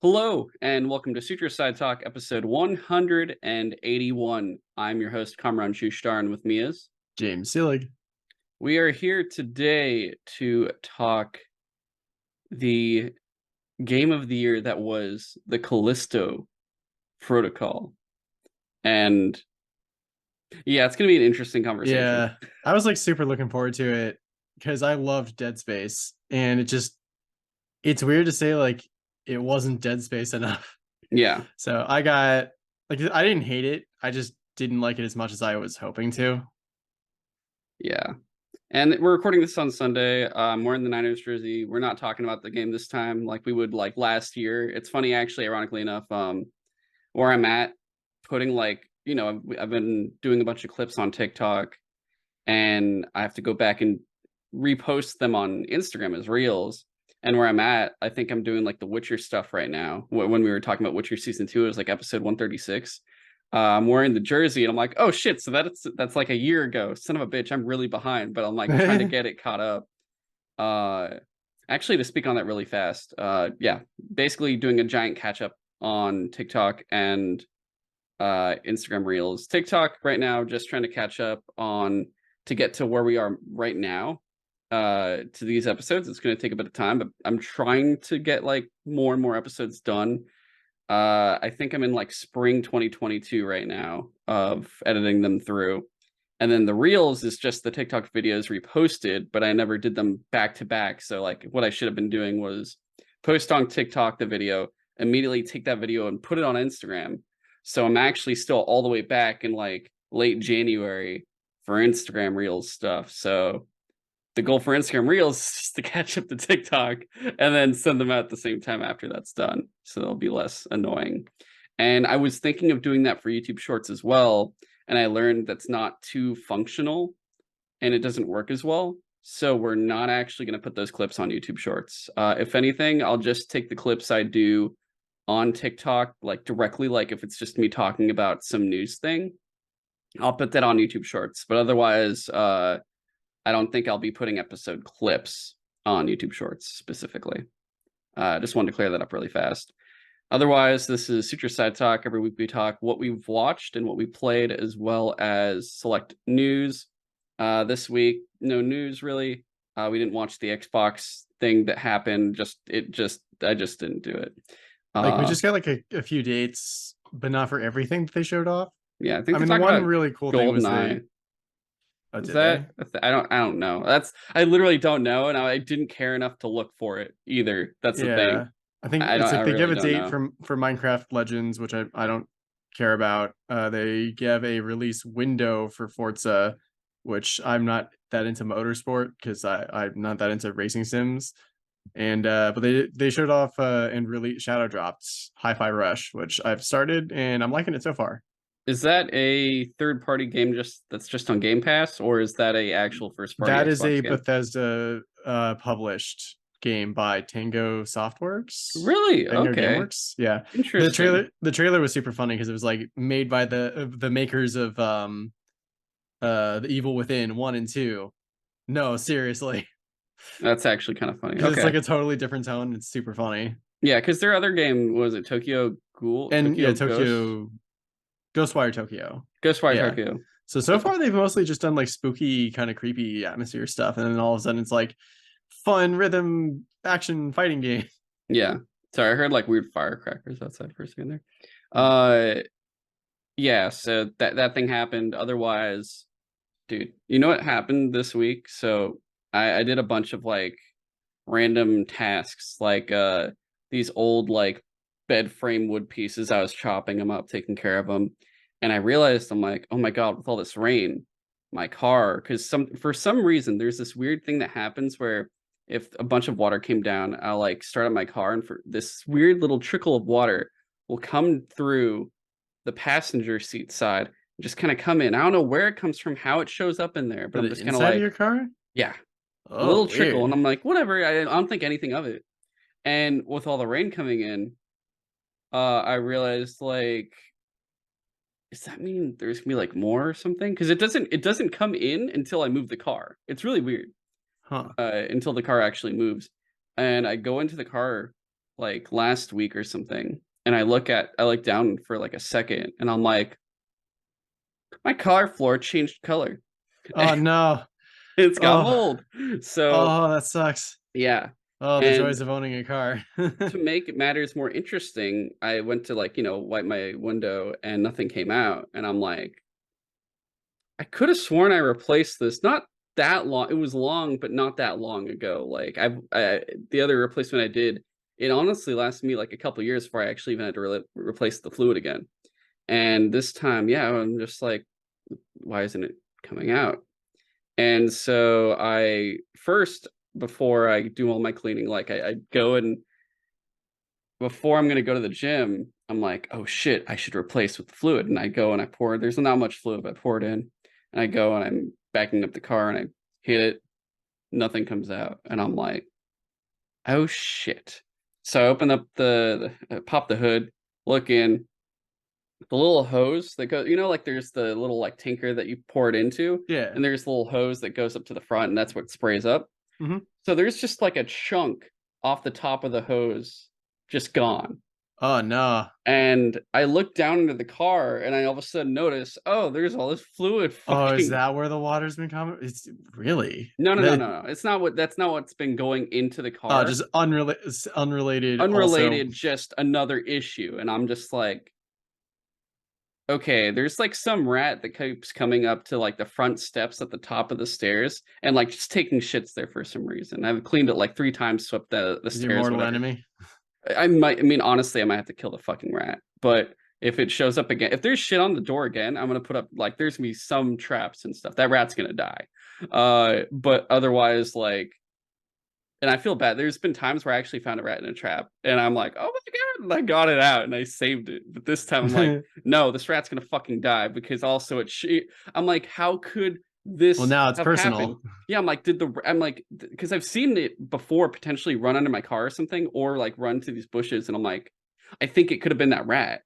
Hello, and welcome to Sutro Sidetalk, episode 181. I'm your host, Kamran Shushtar, and with me is... James Seelig. We are here today to talk the game of the year that was the Callisto Protocol. And yeah, it's going to be an interesting conversation. Yeah, I was like super looking forward to it because I loved Dead Space, and it's weird to say like it wasn't Dead Space enough. Yeah, So I didn't hate it. I just didn't like it as much as I was hoping to. yeah. And we're recording this on Sunday. I'm wearing the Niners jersey. We're not talking about the game this time like we would like last year. It's funny, actually, ironically enough, where I'm at, putting I've been doing a bunch of clips on TikTok, and I have to go back and repost them on Instagram as reels. And where I'm at, I think I'm doing like the Witcher stuff right now. When we were talking about Witcher season 2, it was like episode 136. I'm wearing the jersey, and I'm like, oh shit! So that's like a year ago. Son of a bitch, I'm really behind, but I'm like trying to get it caught up. Uh, Actually, to speak on that really fast, yeah, basically doing a giant catch up on TikTok and Instagram Reels. TikTok right now, just trying to catch up on to get to where we are right now to these episodes. It's going to take a bit of time, but I'm trying to get like more and more episodes done. I think I'm in like spring 2022 right now of editing them through. And then the Reels is just the TikTok videos reposted, but I never did them back to back. So like what I should have been doing was post on TikTok the video, immediately take that video and put it on Instagram. So I'm actually still all the way back in like late January for Instagram Reels stuff. So the goal for Instagram Reels is just to catch up to TikTok and then send them out at the same time after that's done. So they'll be less annoying. And I was thinking of doing that for YouTube Shorts as well. And I learned that's not too functional and it doesn't work as well. So we're not actually going to put those clips on YouTube Shorts. If anything, I'll just take the clips I do on TikTok, like directly, like if it's just me talking about some news thing, I'll put that on YouTube Shorts. But otherwise, I don't think I'll be putting episode clips on YouTube Shorts specifically. Just wanted to clear that up really fast. Otherwise, this is Sutro Sidetalk. Every week we talk what we've watched and what we played, as well as select news. This week, no news really. We didn't watch the Xbox thing that happened. I just didn't do it. Like we just got like a few dates, but not for everything that they showed off. Yeah, I think I they mean, the talked one about really cool thing was GoldenEye. oh, Is did they? that I don't know. I literally don't know, and I didn't care enough to look for it either. That's the thing. Yeah. I think it's I like they give really a don't date know. for Minecraft Legends, which I don't care about. They give a release window for Forza, which I'm not that into motorsport because I'm not that into racing sims. And but they showed off and really shadow dropped Hi-Fi Rush, which I've started and I'm liking it so far. Is that a third-party game that's just on Game Pass, or is that a actual first-party That is a Xbox game? Bethesda published game by Tango Softworks. Really? Tango Okay. Gameworks. Yeah. Interesting. The trailer was super funny because it was like made by the makers of The Evil Within 1 and 2. No, seriously. That's actually kind of funny. Because it's Okay. like a totally different tone. It's super funny. Yeah, because their other game was it Tokyo Ghoul, And yeah, Tokyo Ghost, Tokyo Ghostwire Tokyo. Ghostwire Yeah. Tokyo. So far they've mostly just done like spooky, kind of creepy atmosphere stuff, and then all of a sudden it's like fun rhythm action fighting game. Yeah. Sorry, I heard like weird firecrackers outside for a second there. Yeah. Yeah, so that thing happened. Otherwise, dude, you know what happened this week? So I did a bunch of like random tasks, like these old like bed frame wood pieces. I was chopping them up, taking care of them, and I realized I'm like, oh my god, with all this rain, my car, because for some reason there's this weird thing that happens where if a bunch of water came down, I'll like start up my car, and for this weird little trickle of water will come through the passenger seat side and just kind of come in. I don't know where it comes from, how it shows up in there, but For I'm the just kind of inside of like, your car? yeah, a Oh, little trickle. And weird. I'm like, whatever. I don't think anything of it. And with all the rain coming in, I realized like, does that mean there's gonna be like more or something? Because it doesn't come in until I move the car. It's really weird. Huh. Until the car actually moves. And I go into the car like last week or something, and I look down for like a second, and I'm like, my car floor changed color. Oh no. It's got Oh, mold. So oh, that sucks. yeah. Oh, the And joys of owning a car. to make matters more interesting, I went to like, wipe my window and nothing came out. And I'm like, I could have sworn I replaced this not that long. It was long, but not that long ago. Like the other replacement I did, it honestly lasted me like a couple years before I actually even had to replace the fluid again. And this time, yeah, I'm just like, why isn't it coming out? And so I first, before I do all my cleaning, like I go and before I'm going to go to the gym, I'm like, oh shit, I should replace with the fluid. And I go and I pour, there's not much fluid, but I pour it in and I go and I'm backing up the car and I hit it. Nothing comes out. And I'm like, oh shit. So I open up pop the hood, look in, the little hose that goes, like there's the little like tanker that you pour it into, Yeah. and there's a little hose that goes up to the front, and that's what sprays up. Hmm. So there's just like a chunk off the top of the hose just gone. Oh no. And I look down into the car and I all of a sudden notice, oh, there's all this fluid Oh, is fucking that where the water's been coming? It's really no, no, no, that. no, no. That's not what's been going into the Oh, car. just unrelated. Also, Unrelated, just another issue. And I'm just like, okay, there's like some rat that keeps coming up to like the front steps at the top of the stairs and like just taking shits there for some reason. I've cleaned it like 3 times, swept the is your stairs, mortal whatever. enemy? I mean, honestly, I might have to kill the fucking rat. But if it shows up again, if there's shit on the door again, I'm gonna put up like there's gonna be some traps and stuff. That rat's gonna die. But otherwise, like, and I feel bad. There's been times where I actually found a rat in a trap, and I'm like, oh my god, and I got it out and I saved it. But this time I'm like, no, this rat's gonna fucking die because also I'm like, how could Well, this now it's have happened? personal. Yeah, I'm like, I'm like, because I've seen it before potentially run under my car or something, or like run to these bushes, and I'm like, I think it could have been that rat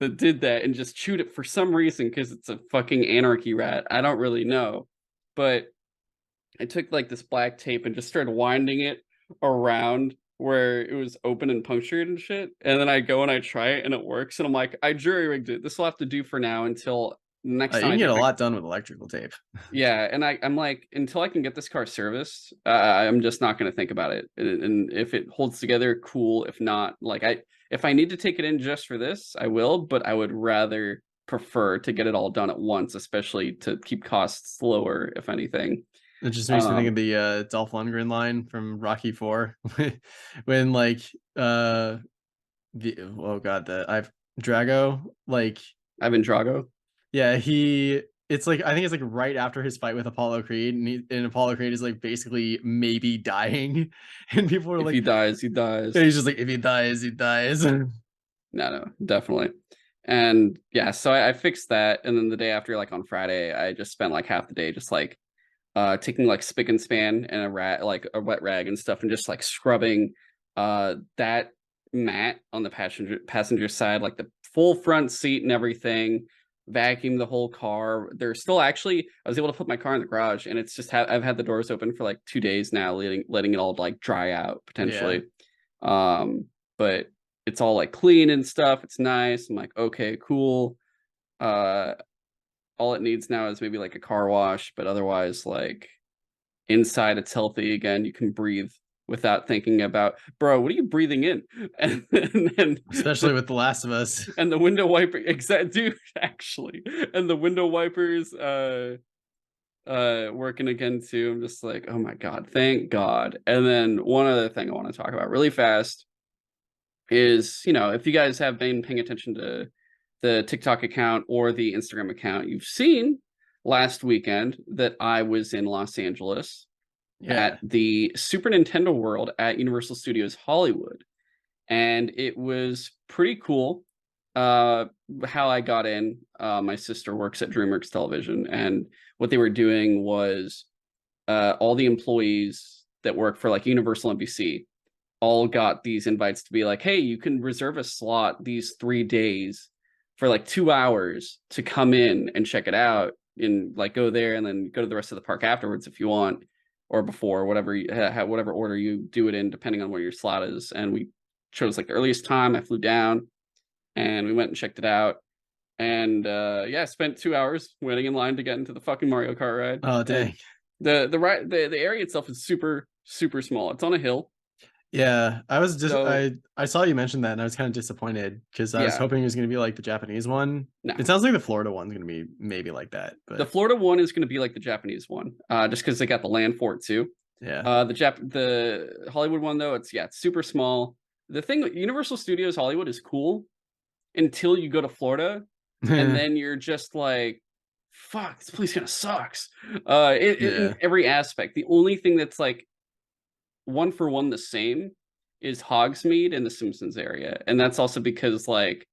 that did that and just chewed it for some reason because it's a fucking anarchy rat. I don't really know, but I took like this black tape and just started winding it around where it was open and punctured and shit. And then I go and I try it and it works. And I'm like, I jury rigged it. This will have to do for now until next You time I can get take a my lot done with electrical tape. yeah. And I'm like, until I can get this car serviced, I'm just not going to think about it. And if it holds together, cool. If not, like if I need to take it in just for this, I will. But I would rather prefer to get it all done at once, especially to keep costs lower, if anything. It just makes me think of the Dolph Lundgren line from Rocky 4 when like the oh god the I've Drago like Ivan Drago. yeah it's like I think it's like right after his fight with Apollo Creed and Apollo Creed is like basically maybe dying and people are If like he dies, he dies. and he's just like if he dies he dies. No, definitely. And yeah, so I fixed that. And then the day after, like on Friday, I just spent like half the day just like taking like spick and span and like a wet rag and stuff and just like scrubbing that mat on the passenger side, like the full front seat and everything, vacuum the whole car. There's still actually I was able to put my car in the garage and it's just I've had the doors open for like 2 days now, letting it all like dry out Yeah, potentially. But it's all like clean and stuff. It's nice. I'm like, okay, cool. Uh all it needs now is maybe like a car wash, but otherwise, like inside, it's healthy again. You can breathe without thinking about, bro, what are you breathing in? And especially with The Last of Us. and the window wiper, exact dude, actually, and the window wipers, working again too. I'm just like, oh my god, thank God. And then one other thing I want to talk about really fast is, if you guys have been paying attention to the TikTok account or the Instagram account, you've seen last weekend that I was in Los Angeles Yeah, at the Super Nintendo World at Universal Studios Hollywood. And it was pretty cool how I got in. My sister works at DreamWorks Television, and what they were doing was all the employees that work for like Universal NBC all got these invites to be like, hey, you can reserve a slot these 3 days for like 2 hours to come in and check it out and like go there and then go to the rest of the park afterwards if you want, or before, whatever order you do it in, depending on where your slot is. And we chose like the earliest time. I flew down and we went and checked it out. And yeah, I spent 2 hours waiting in line to get into the fucking Mario Kart ride. Oh And dang. the area itself is super super small. It's on a hill. Yeah, I was just So I saw you mention that and I was kind of disappointed because I was yeah, hoping it was gonna be like the Japanese one. no. It sounds like the Florida one's gonna be maybe like that, The but Florida one is going to be like the Japanese one, just because they got the land for it too. yeah. The Hollywood one though, it's super small. The thing, Universal Studios Hollywood is cool until you go to Florida, and then you're just like, fuck, this place kind of sucks. In Yeah. every aspect. The only thing that's like one for one the same is Hogsmeade and the Simpsons area, and that's also because like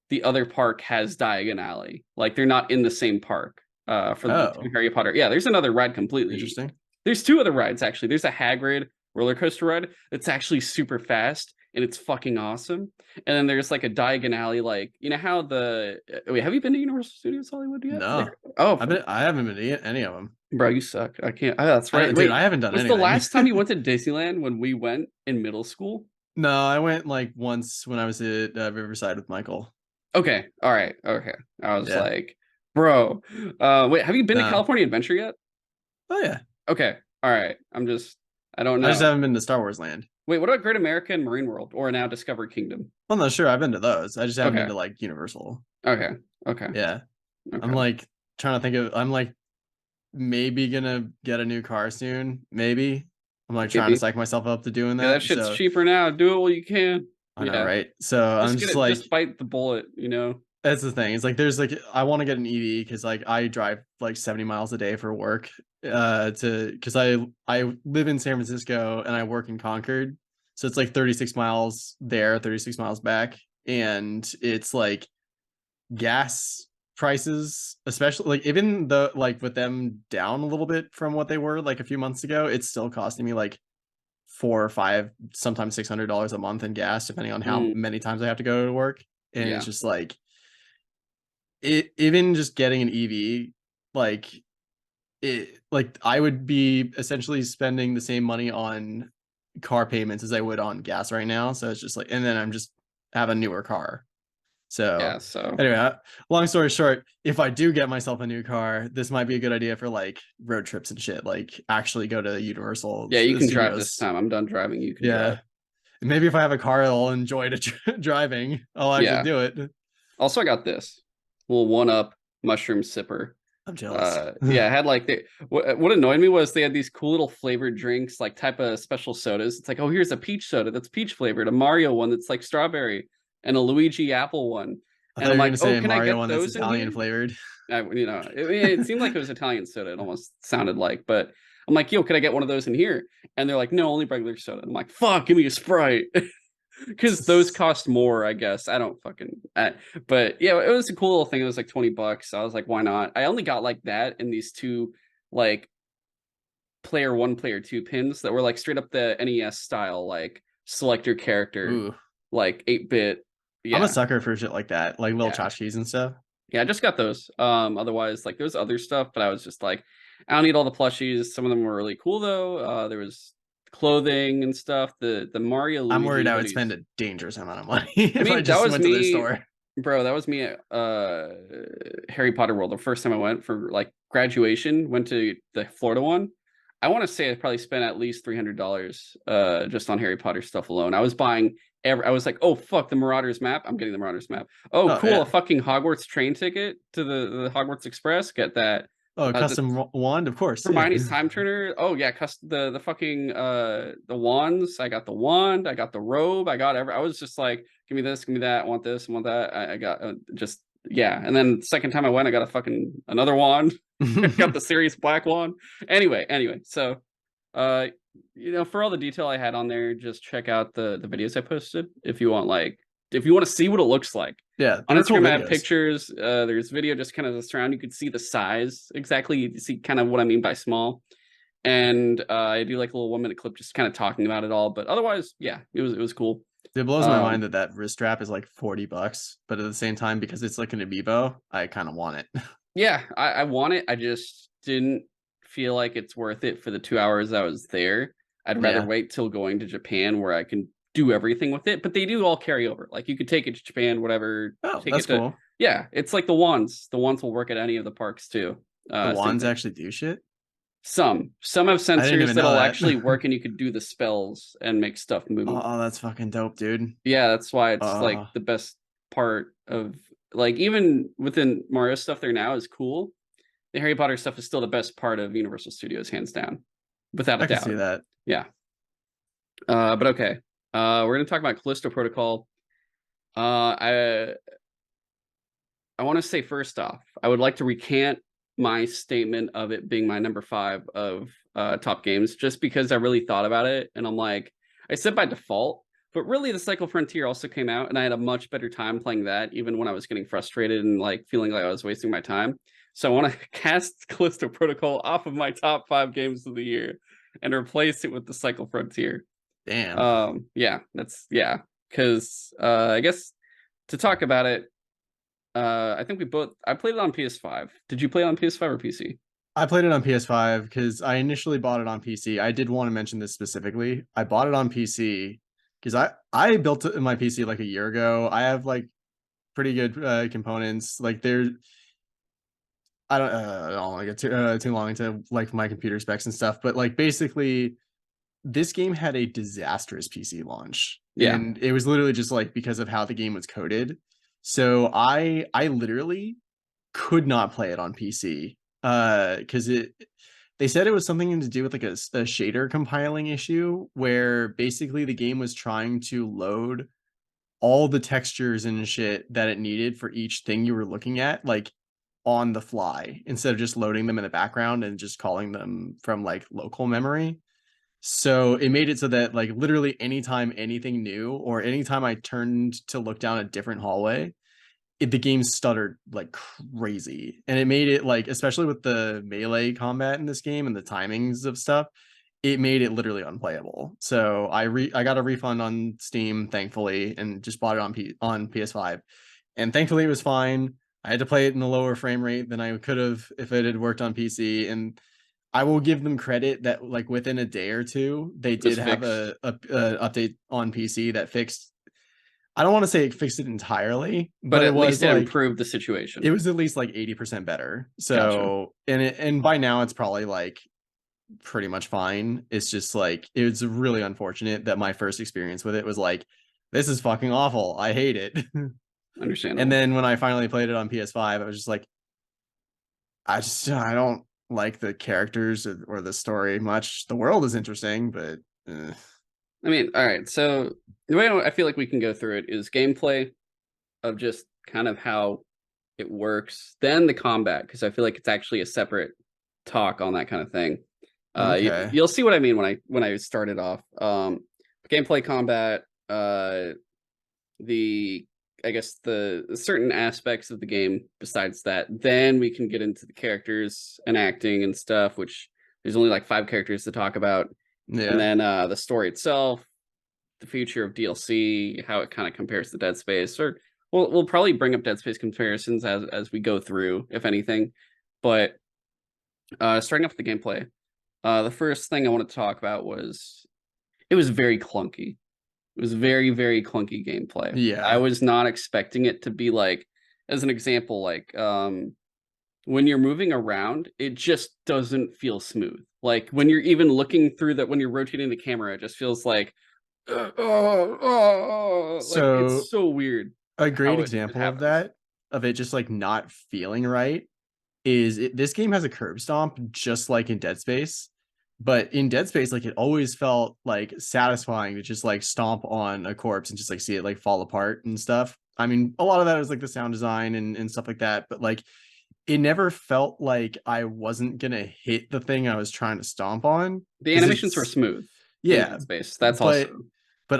the other park has Diagon Alley. Like they're not in the same park. For the two Oh, Harry Potter. Yeah, there's another ride completely. interesting. There's two other rides actually. There's a Hagrid roller coaster ride that's actually super fast and it's fucking awesome. And then there's like a Diagon Alley, like you know how the wait, have you been to Universal Studios Hollywood yet? No. Oh, I haven't been to any of them. bro, you suck. I can't. Oh, that's right. Dude, Wait, I haven't done was the anything. last time you went to Disneyland when we went in middle school? No, I went like once when I was at Riverside with Michael. Okay, all right, okay. I was Yeah. like, bro, wait, have you been to No. California Adventure yet? Oh yeah. Okay. All right. I don't I just know. haven't been to Star Wars Land. Wait, what about Great America and Marine World or now Discovery Kingdom? Well, no, sure, I've been to those. I just haven't been Okay. to like Universal. Okay. Okay. Yeah. I'm Okay. like trying to think of I'm like maybe gonna get a new car soon. Maybe. I'm like trying to Maybe. psych myself up to doing Yeah, that that. shit's So cheaper now. Do it while you can. I know, Yeah. right? So I'm Just get just it, like just bite the bullet, you know? that's the thing. It's like there's like I want to get an EV because like I drive like 70 miles a day for work. To because I live in San Francisco and I work in Concord. So it's like 36 miles there, 36 miles back. And it's like gas prices, especially like even the like with them down a little bit from what they were like a few months ago, it's still costing me like 4 or 5, sometimes $600 a month in gas, depending on how Mm, many times I have to go to work. And it's yeah. just like even just getting an EV, like like I would be essentially spending the same money on car payments as I would on gas right now. So it's just like, and then I'm just have a newer car. So Yeah. So anyway, long story short, if I do get myself a new car, this might be a good idea for like road trips and shit. Like actually go to Universal yeah, you can drive this Studios. time. I'm done driving. You can drive. Yeah, maybe if I have a car, I'll enjoy driving. I'll actually Yeah. do it. Also, I got this little one up mushroom sipper. I'm jealous. Yeah, I had like what annoyed me was they had these cool little flavored drinks, like type of special sodas. It's like, oh, here's a peach soda that's peach flavored, a Mario one that's like strawberry, and a Luigi apple one. I And thought I'm you were like, gonna oh, say can I Mario get one that's those in Italian here? flavored. It seemed like it was Italian soda. It almost sounded like, but I'm like, yo, can I get one of those in here? And they're like, no, only regular soda. I'm like, fuck, give me a Sprite. Because those cost more, I guess. I don't fucking. But yeah, it was a cool little thing. It was like $20. I was like, why not? I only got like that and these two like player one, player two pins that were like straight up the NES style, like select your character, Ooh, like 8-bit. I'm a Yeah, sucker for shit like that, like little yeah, tchotchkes and stuff. yeah. I just got those. Otherwise, like there's other stuff, but I was just like, I don't need all the plushies. Some of them were really cool though. There was clothing and stuff. The Mario I'm worried Luigi I would spend hoodies. a dangerous amount of money I if I mean, that just was went to their me, store. bro. That was me at Harry Potter World. The first time I went for like graduation, went to the Florida one. I want to say I probably spent at least $300 just on Harry Potter stuff alone. I was buying I was like, oh fuck, the Marauders map. I'm getting the Marauders map. Oh, Oh cool, a yeah. fucking Hogwarts train ticket to the Hogwarts Express. Get that. Oh, The custom wand, of course. Yeah. Hermione's time turner. Oh yeah, the fucking the wands. I got the wand. I got the robe. I got I was just like, give me this, give me that. I want this, I want that. I got just yeah. And then the second time I went, I got a fucking another wand. Got the Sirius Black wand. Anyway. So uh, for all the detail I had on there, just check out the videos I posted if you want if you want to see what it looks like. Yeah, On they're cool Instagram, I have videos. pictures. There's video just kind of this around. You could see the size exactly. You see kind of what I mean by small. And I do like a little 1 minute clip just kind of talking about it all. But otherwise, yeah, it was cool. It blows my mind Um, that that wrist strap is like $40, but at the same time, because it's like an amiibo, I kind of want it. yeah, I want it. I just didn't feel like it's worth it for the 2 hours I was there. I'd rather Yeah, wait till going to Japan where I can do everything with it, but they do all carry over. Like you could take it to Japan, whatever. Oh, Take that's it to cool. yeah. It's like the wands. The wands will work at any of the parks too. The Same wands thing. actually do shit. Some have I didn't sensors even know that'll that. actually work, and you could do the spells and make stuff move. Oh, that's fucking dope, dude. Yeah, that's why it's like Uh, the best part of like even within Mario stuff there now is cool. The Harry Potter stuff is still the best part of Universal Studios, hands down, without a I can see doubt. that. Yeah. But okay. We're gonna talk about Callisto Protocol. I want to say first off, I would like to recant my statement of it being my number 5 of top games, just because I really thought about it, and I'm like, I said by default, but really the Cycle Frontier also came out, and I had a much better time playing that, even when I was getting frustrated and like feeling like I was wasting my time. So I want to cast Callisto Protocol off of my top 5 games of the year and replace it with the Cycle Frontier. Damn. Yeah, because I guess to talk about it, I think I played it on PS5. Did you play it on PS5 or PC? I played it on PS5 because I initially bought it on PC. I did want to mention this specifically. I bought it on PC because I built it in my PC like a year ago. I have like pretty good components. Like I don't want to get too long into like my computer specs and stuff, but like basically this game had a disastrous PC launch. Yeah. And it was literally just like because of how the game was coded. So I literally could not play it on PC because they said it was something to do with like a shader compiling issue where basically the game was trying to load all the textures and shit that it needed for each thing you were looking at like on the fly instead of just loading them in the background and just calling them from like local memory. So it made it so that like literally anytime anything new or anytime I turned to look down a different hallway, the game stuttered like crazy. And it made it like, especially with the melee combat in this game and the timings of stuff, it made it literally unplayable. So I got a refund on Steam, thankfully, and just bought it on PS5. And thankfully it was fine. I had to play it in a lower frame rate than I could have if it had worked on PC. And I will give them credit that like within a day or two, they It was did have fixed. a update on PC that fixed. I don't want to say it fixed it entirely, But but it at was least it like improved the it situation. was at least like 80% better. Gotcha. So and by now it's probably like pretty much fine. It's just like it was really unfortunate that my first experience with it was like, this is fucking awful. I hate it. And Understandable. then when I finally played it on PS5, I was just like, I don't like the characters or the story much. The world is interesting, but I mean, all right. So the way I feel like we can go through it is gameplay of just kind of how it works, then the combat, because I feel like it's actually a separate talk on that kind of thing. okay. You'll see what I mean when I start it off. Gameplay, combat, the I guess the certain aspects of the game. Besides that, then we can get into the characters and acting and stuff. Which there's only like 5 characters to talk about, and Yeah. then the story itself, the future of DLC, how it kind of compares to Dead Space, or we'll probably bring up Dead Space comparisons as we go through, if anything. But starting off with the gameplay, the first thing I want to talk about was it was very clunky. It was very, very clunky gameplay. I Yeah. was not expecting it to be like, as an example, like when you're moving around, it just doesn't feel smooth. Like when you're even looking through that, when you're rotating the camera, it just feels like, like So it's so weird a great how it example of happens. that, of it just like not feeling right, is this game has a curb stomp just like in Dead Space. But in Dead Space, like it always felt like satisfying to just like stomp on a corpse and just like see it like fall apart and stuff. I mean, a lot of that was like the sound design and stuff like that, but like it never felt like I wasn't gonna hit the thing I was trying to stomp on The because animations were it's smooth in yeah, Dead Space. That's but also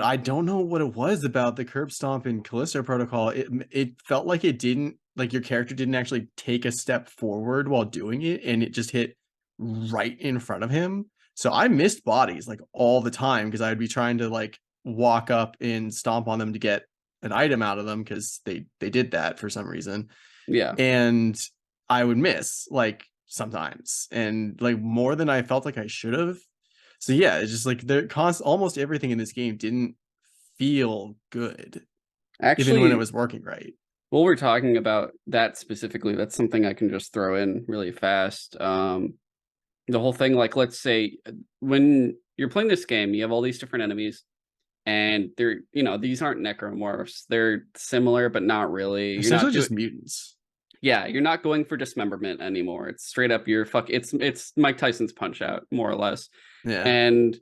I don't know what it was about the curb stomp in Callisto Protocol. It felt like it didn't like your character didn't actually take a step forward while doing it, and it just hit right in front of him. So I missed bodies like all the time because I would be trying to like walk up and stomp on them to get an item out of them because they did that for some reason, yeah. and I would miss like sometimes and like more than I felt like I should have. So yeah, it's just like almost everything in this game didn't feel good, even when it Actually, was working right. while we're talking about that specifically, that's something I can just throw in really fast. The whole thing, like, let's say when you're playing this game, you have all these different enemies, and they're, these aren't necromorphs. They're similar, but not really. You're Essentially not doing, just mutants. yeah, you're not going for dismemberment anymore. It's straight up your fuck. It's Mike Tyson's Punch Out, more or less. Yeah. And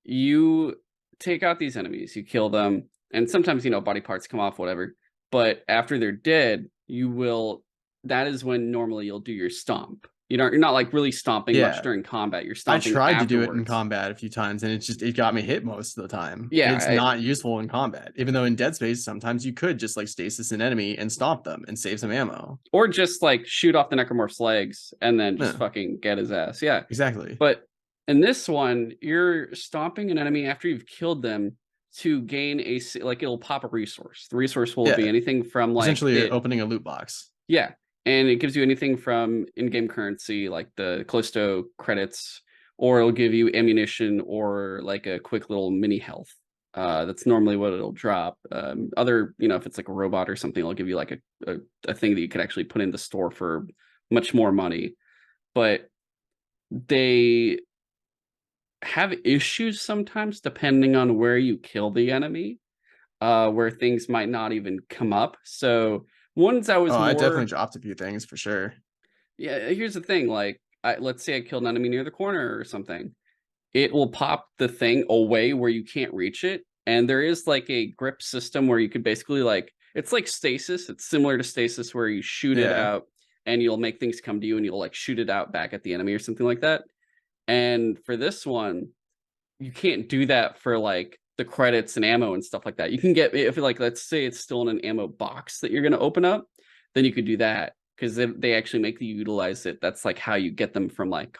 you take out these enemies, you kill them, and sometimes body parts come off, whatever. But after they're dead, you will. That is when normally you'll do your stomp. You're not like really stomping much Yeah. during combat. You're I stomping tried to do it in afterwards. combat a few times, and it got me hit most of the time. Yeah, It's not useful in combat, even though in Dead Space sometimes you could just like stasis an enemy and stomp them and save some ammo. or just like shoot off the necromorph's legs and then just Yeah, fucking get his ass. Yeah, exactly. but in this one, you're stomping an enemy after you've killed them to gain like it'll pop a resource. The resource will be Yeah, anything from like essentially it. opening a loot box. Yeah, and it gives you anything from in-game currency, like the Callisto credits, or it'll give you ammunition or like a quick little mini health. That's normally what it'll drop. Other, if it's like a robot or something, it'll give you like a thing that you could actually put in the store for much more money. But they have issues sometimes depending on where you kill the enemy, where things might not even come up. So ones I was Oh, I definitely more dropped a few things for sure. Yeah, here's the thing, like, let's say I killed an enemy near the corner or something. It will pop the thing away where you can't reach it, and there is, like, a grip system where you could basically, like it's like stasis, it's similar to stasis where you shoot it Yeah, out, and you'll make things come to you, and you'll, like, shoot it out back at the enemy or something like that, and for this one, you can't do that for, like, the credits and ammo and stuff like that. You can get if, like, let's say it's still in an ammo box that you're gonna open up, then you could do that because they actually make you utilize it. That's like how you get them from like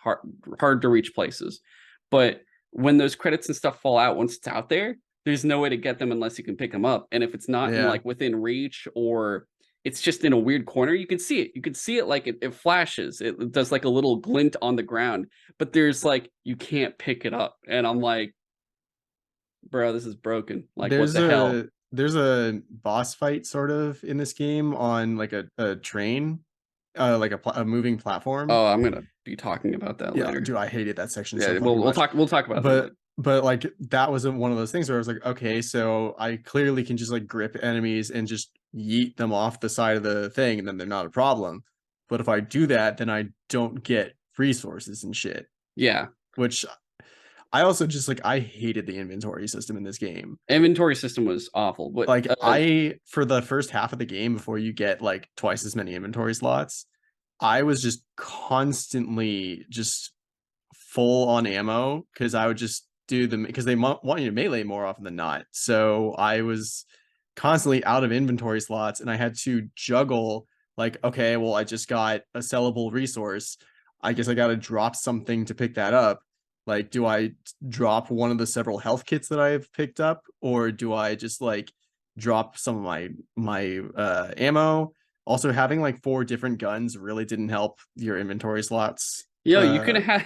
hard to reach places. But when those credits and stuff fall out once it's out there, there's no way to get them unless you can pick them up. And if it's not in yeah. like within reach or it's just in a weird corner, you can see it. You can see it like it flashes. It does like a little glint on the ground, but there's like you can't pick it up. And I'm like, bro, this is broken. Like, what There's the hell? a boss fight sort of in this game on like a train, like a moving platform. Oh, I'm gonna be talking about that Yeah, later. dude, I hated that section so Yeah, fucking we'll much. talk. We'll talk about that But later. like that wasn't one of those things where I was like, okay, so I clearly can just like grip enemies and just yeet them off the side of the thing, and then they're not a problem. But if I do that, then I don't get resources and shit. Yeah, Which I also just like I hated the inventory system in this game. inventory system was awful, but Like for the first half of the game before you get like twice as many inventory slots, I was just constantly just full on ammo because I would just do them because they want you to melee more often than not. So I was constantly out of inventory slots and I had to juggle like, okay, well, I just got a sellable resource. I guess I got to drop something to pick that up. Like, do I drop one of the several health kits that I've picked up, or do I just like drop some of my ammo? Also, having like 4 different guns really didn't help your inventory slots. you can have.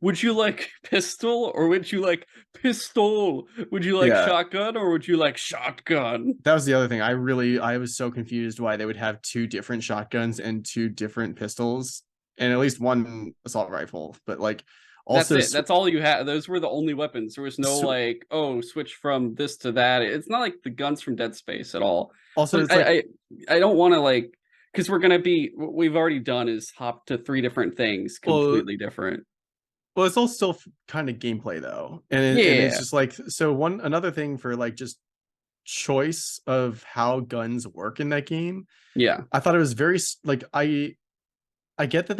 Would you like pistol or would you like pistol? Would you like Yeah, shotgun or would you like shotgun? that was the other thing. I was so confused why they would have 2 different shotguns and 2 different pistols, and at least one assault rifle. But like, That's also, it. That's all you had. Those were the only weapons. There was no like, oh, switch from this to that. It's not like the guns from Dead Space at all. also, But it's like, I don't want to like because we're gonna be what we've already done is hop to 3 different things well, completely different. it's all still kind of gameplay though, and it's Yeah, just like so. Another thing for like just choice of how guns work in that game, yeah, I thought it was very like I get that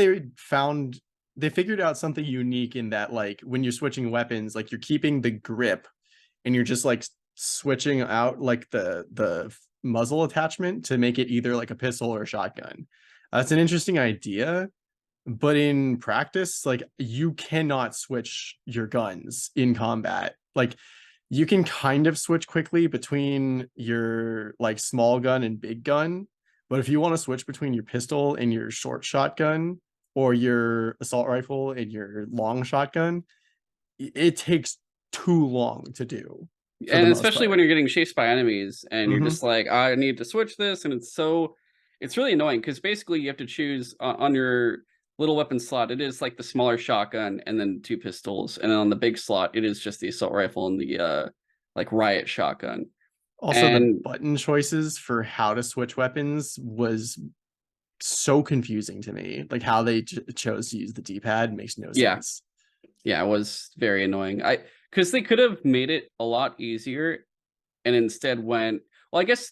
they figured out something unique in that like when you're switching weapons, like you're keeping the grip and you're just like switching out like the muzzle attachment to make it either like a pistol or a shotgun. That's an interesting idea, but in practice, like you cannot switch your guns in combat. Like you can kind of switch quickly between your like small gun and big gun, but if you want to switch between your pistol and your short shotgun or your assault rifle and your long shotgun, it takes too long to do. for the And most especially when part. you're getting chased by enemies and you're Hmm. just like, I need to switch this, and it's really annoying because basically you have to choose on your little weapon slot. It is like the smaller shotgun and then two pistols, and then on the big slot it is just the assault rifle and the like riot shotgun. Also, the And button choices for how to switch weapons was so confusing to me. Like how they chose to use the D-pad makes no yeah, sense. yeah, it was very annoying. I Because they could have made it a lot easier and instead went, well, I guess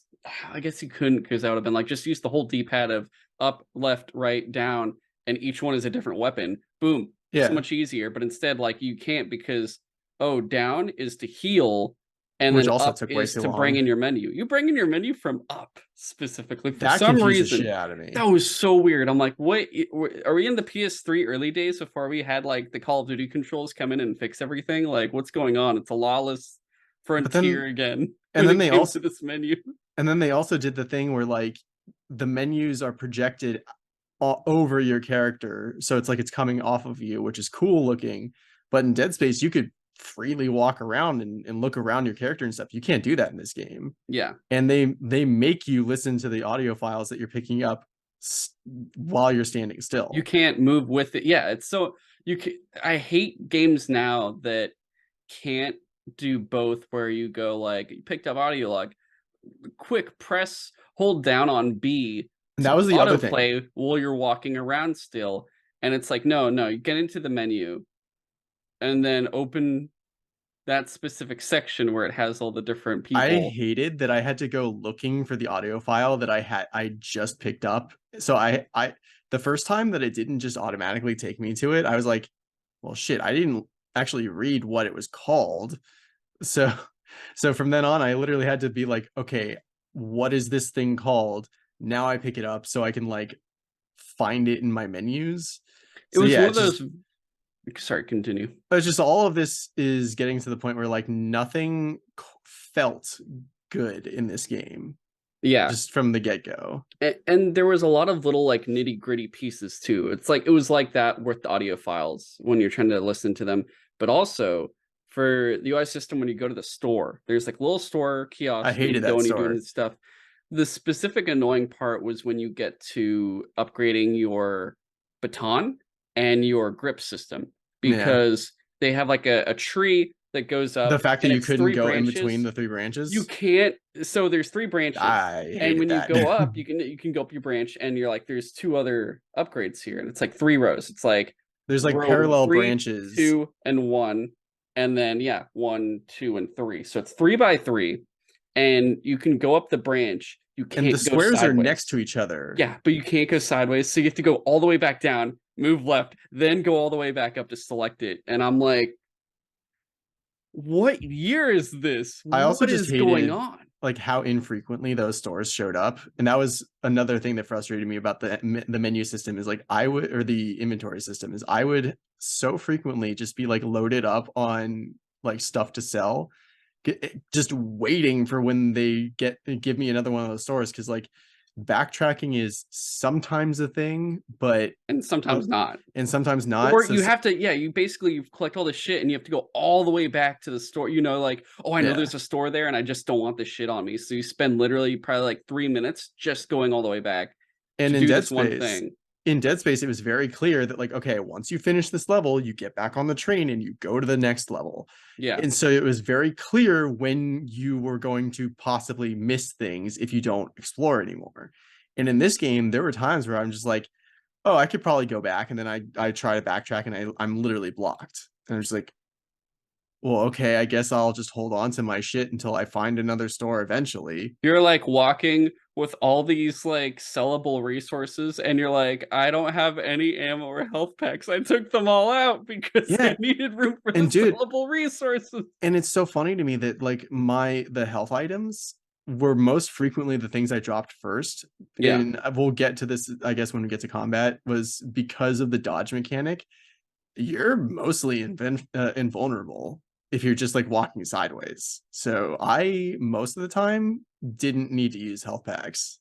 you couldn't, because that would have been like just use the whole D-pad of up, left, right, down, and each one is a different weapon. Boom, so Yeah, much easier. But instead, like you can't, because down is to heal, and which then also up took way is too to bring long. in your menu. You bring in your menu from up specifically for That some confused the reason. shit out of That me. was so weird. I'm like, what? Are we in the PS3 early days before we had like the Call of Duty controls come in and fix everything? Like, what's going on? It's a lawless But frontier then again and when then it they came also to this menu. did the thing where like the menus are projected over your character, so it's like it's coming off of you, which is cool looking. But in Dead Space you could freely walk around and look around your character and stuff. You can't do that in this game. Yeah, And they make you listen to the audio files that you're picking up while you're standing you still. can't move with it. Yeah, it's so you can. I hate games now that can't do both. Where you go like you picked up audio log, quick press, hold down on B And that to was the other thing. autoplay while you're walking around still. And it's like, no, no, you get into the menu and then open that specific section where it has all the different I people. hated that I had to go looking for the audio file that I just picked up. So I the first time that it didn't just automatically take me to it, I was like, well shit, I didn't actually read what it was called. So so from then on I literally had to be like, okay, what is this thing called? Now I pick it up so I can like find it in my menus. It So was yeah, one of those. Sorry, continue. it's just all of this is getting to the point where like nothing felt good in this game Yeah, just from the get-go. and there was a lot of little like nitty gritty pieces too. It's like it was like that with the audio files when you're trying to listen to them, but also for the UI system when you go to the store, there's like little store I kiosks and you hated go that and you do store. this stuff. The specific annoying part was when you get to upgrading your baton and your grip system, Yeah. because they have like a tree that goes The up fact that and you it's couldn't three go in between branches. the three You branches, can't. So there's three branches, I and hated when you that. go up, you can go up your branch, and you're like, there's two other upgrades here, and it's like three rows. It's like There's like row parallel three, branches, 2, and 1, and then yeah, 1, 2, and 3. So it's 3 by 3, and you can go up the branch. You and the can't go squares are next sideways. to each other. Yeah, but you can't go sideways, so you have to go all the way back down, move left, then go all the way back up to select it. And I'm like, what year is this? I also What just is going hated on? like how infrequently those stores showed up, and that was another thing that frustrated me about the menu system is like I would or the inventory system is I would so frequently just be like loaded up on like stuff to sell, just waiting for when they give me another one of those stores, because like backtracking is sometimes a thing, but And uh, sometimes not. and sometimes not. Or So you have to, yeah, you collect all the shit and you have to go all the way back to the store. Like, oh, I know yeah. there's a store there and I just don't want this shit on me. So you spend literally probably like 3 minutes just going all the way back And to do this one thing. In Dead Space, it was very clear that like, okay, once you finish this level, you get back on the train and you go to the next level. Yeah. And so it was very clear when you were going to possibly miss things if you don't explore anymore. And in this game, there were times where I'm just like, oh, I could probably go back, and then I try to backtrack and I'm literally blocked. And I'm just like, well, okay, I guess I'll just hold on to my shit until I find another store eventually. You're like walking with all these like sellable resources and you're like, I don't have any ammo or health packs. I took them all out because Yeah, I needed room for the and dude, sellable resources. and it's so funny to me that like the health items were most frequently the things I dropped first. Yeah. And we'll get to this, I guess, when we get to combat, was because of the dodge mechanic. You're mostly invulnerable if you're just like walking sideways. So I most of the time didn't need to use health packs.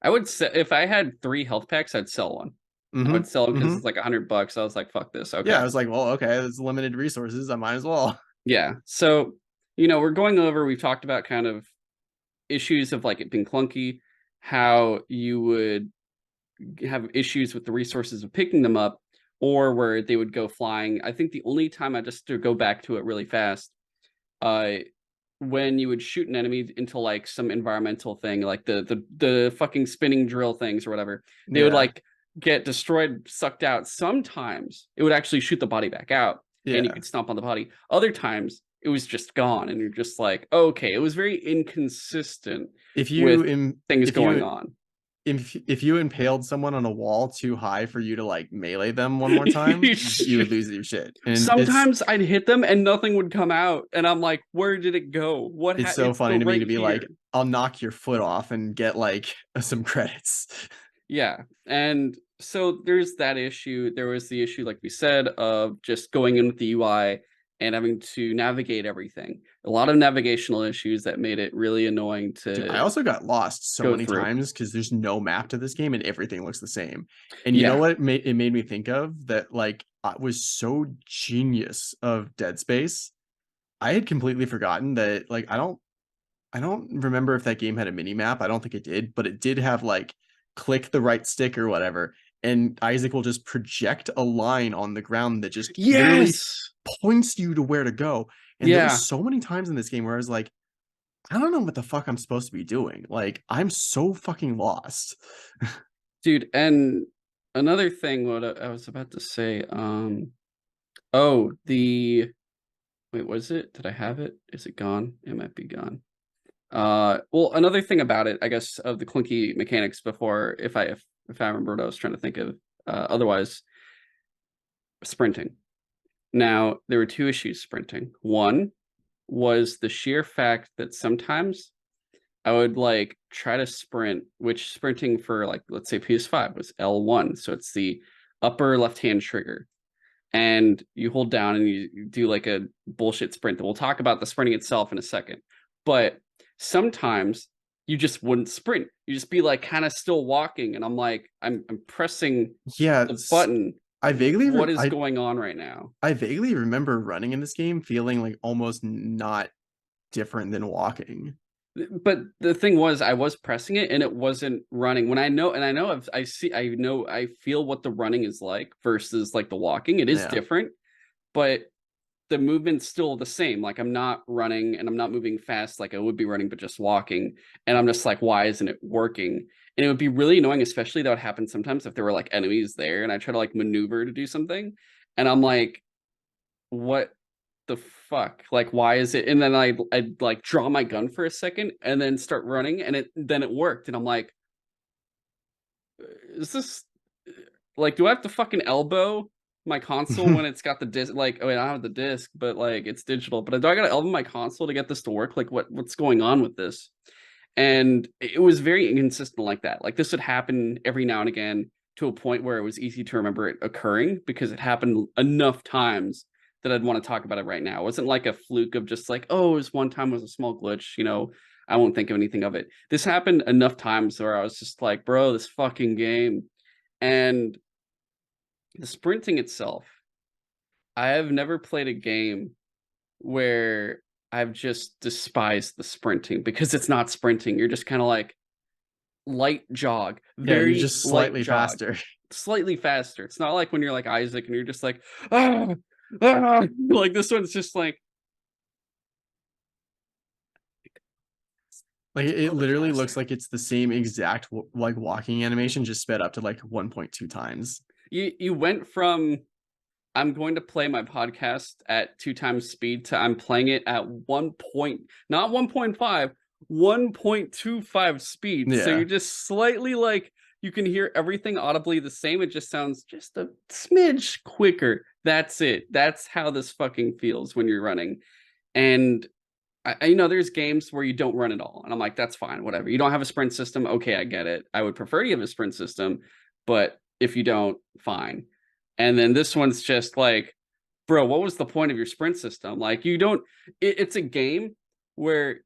I would say if I had 3 health packs, I'd sell one. I would Mm-hmm. sell them because Mm-hmm. it's like $100. I was like, fuck this. Yeah, Okay. I was like, well, okay, it's limited resources. I might as well. Yeah. So, we're going over, we've talked about kind of issues of like it being clunky, how you would have issues with the resources of picking them up, or where they would go flying. I think the only time, I just to go back to it really fast, uh when you would shoot an enemy into like some environmental thing, like the fucking spinning drill things or whatever, they would Yeah. like get destroyed, sucked out. Sometimes it would actually shoot the body back out and you Yeah. could stomp on the body. Other times it was just gone and you're just like, okay, it was very inconsistent If with you im things if going you on. if you impaled someone on a wall too high for you to like melee them one more time, you would lose your shit. And Sometimes I'd hit them and nothing would come out, and I'm like, where did it go? it's so It's funny still to me right to be here. like, I'll knock your foot off and get like some credits. Yeah. And so there's that issue. There was the issue, like we said, of just going in with the UI and having to navigate everything. A lot of navigational issues that made it really annoying Dude, I to also got lost so go many through. times because there's no map to this game and everything looks the same. And you know Yeah. what it made me think of? That like was so genius of Dead Space. I had completely forgotten that like I don't remember if that game had a mini map. I don't think it did, but it did have like click the right stick or whatever, and Isaac will just project a line on the ground that just literally Yes. points you to where to go. And there was Yeah. so many times in this game where I was like, I don't know what the fuck I'm supposed to be doing. Like, I'm so fucking lost. Dude, and another thing, what I was about to say, oh, the wait, was it? Did I have it? Is it gone? It might be gone. Well, another thing about it, I guess, of the clunky mechanics before, if I remember what I was trying to think of, otherwise, sprinting. Now, there were two issues sprinting. One was the sheer fact that sometimes I would like try to sprint, which sprinting for like, let's say PS5 was L1. So it's the upper left-hand trigger. And you hold down and you do like a bullshit sprint. We'll talk about the sprinting itself in a second. But sometimes you just wouldn't sprint. You just be like kind of still walking. And I'm like, I'm pressing Yeah, the button. I vaguely What is going on right now? I vaguely remember running in this game feeling like almost not different than walking. But the thing was, I was pressing it and it wasn't running. When I know, and I know I feel what the running is like versus like the walking. It is Yeah. different, but the movement's still the same. Like I'm not running and I'm not moving fast like I would be running, but just walking. And I'm just like, why isn't it working? And it would be really annoying, especially that would happen sometimes if there were like enemies there and I try to like maneuver to do something. And I'm like, what the fuck? Like, why is it? And then I'd like draw my gun for a second and then start running and it worked. And I'm like, is this like, do I have to fucking elbow my console when it's got the disc? Like, oh, wait, I don't have the disc, but like it's digital. But do I got to elbow my console to get this to work? Like, what's going on with this? And it was very inconsistent like that. Like this would happen every now and again to a point where it was easy to remember it occurring because it happened enough times that I'd want to talk about it right now. It wasn't like a fluke of just like, oh, it was one time, it was a small glitch, I won't think of anything of it. This happened enough times where I was just like, bro, this fucking game. And the sprinting itself, I have never played a game where I've just despised the sprinting because it's not sprinting. You're just kind of like light jog, Yeah, you're very just light slightly jog, faster. slightly faster. It's not like when you're like Isaac and you're just like, ah, ah. Like this one's just like, Like a it little bit literally looks faster. like it's the same exact like walking animation just sped up to like 1.2 times. You went from I'm going to play my podcast at 2 times speed to I'm playing it at not 1.5, 1.25 speed. So Yeah. you're just slightly like you can hear everything audibly the same. It just sounds just a smidge quicker. That's it. That's how this fucking feels when you're running. And there's games where you don't run at all. And I'm like, that's fine, whatever. You don't have a sprint system. Okay, I get it. I would prefer you have a sprint system, but if you don't, fine. And then this one's just like, bro, what was the point of your sprint system? Like, you don't, it's a game where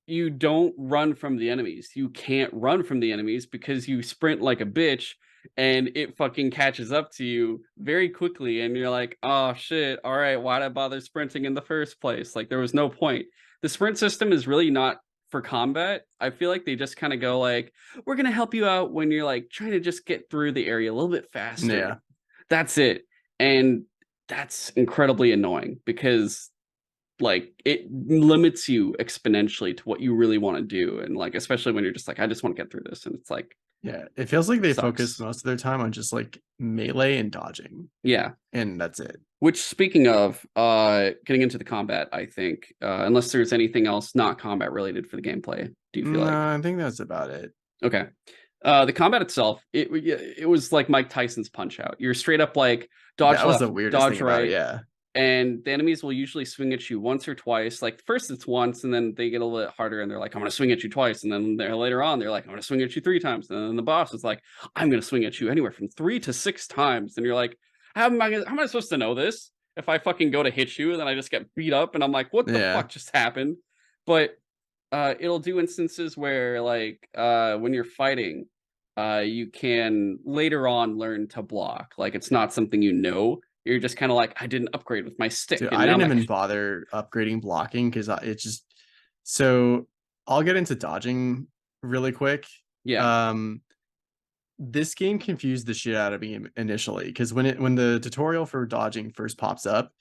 you don't run from the enemies. You can't run from the enemies because you sprint like a bitch and it fucking catches up to you very quickly, and you're like, oh shit, all right, why'd I bother sprinting in the first place? Like, there was no point. The sprint system is really not for combat. I feel like they just kind of go like, we're gonna help you out when you're like trying to just get through the area a little bit faster. Yeah. That's it. And that's incredibly annoying because like it limits you exponentially to what you really want to do. And like, especially when you're just like, I just want to get through this. And it's like, Yeah. It feels like they focus sucks. most of their time on just like melee and dodging, Yeah. and that's it. Which, speaking of getting into the combat, I think, unless there's anything else not combat related for the gameplay, do you feel No, like? I think that's about it. Okay. The combat itself, it was like Mike Tyson's Punch Out. You're straight up like dodge That was the left, weirdest dodge thing about it. right, Yeah. and the enemies will usually swing at you once or twice. Like first it's once, and then they get a little bit harder, and they're like, "I'm gonna swing at you twice," and then they're later on they're like, "I'm gonna swing at you 3 times," and then the boss is like, "I'm gonna swing at you anywhere from 3 to 6 times," and you're like, how am I supposed to know this? If I fucking go to hit you, and then I just get beat up, and I'm like, "What the Yeah. fuck just happened?" But it'll do instances where like when you're fighting you can later on learn to block. Like it's not something you know. You're just kind of like, I didn't upgrade with my stick, Dude, and I now didn't my even bother upgrading blocking because it just so I'll get into dodging really quick. yeah. Um, this game confused the shit out of me initially because when the tutorial for dodging first pops up,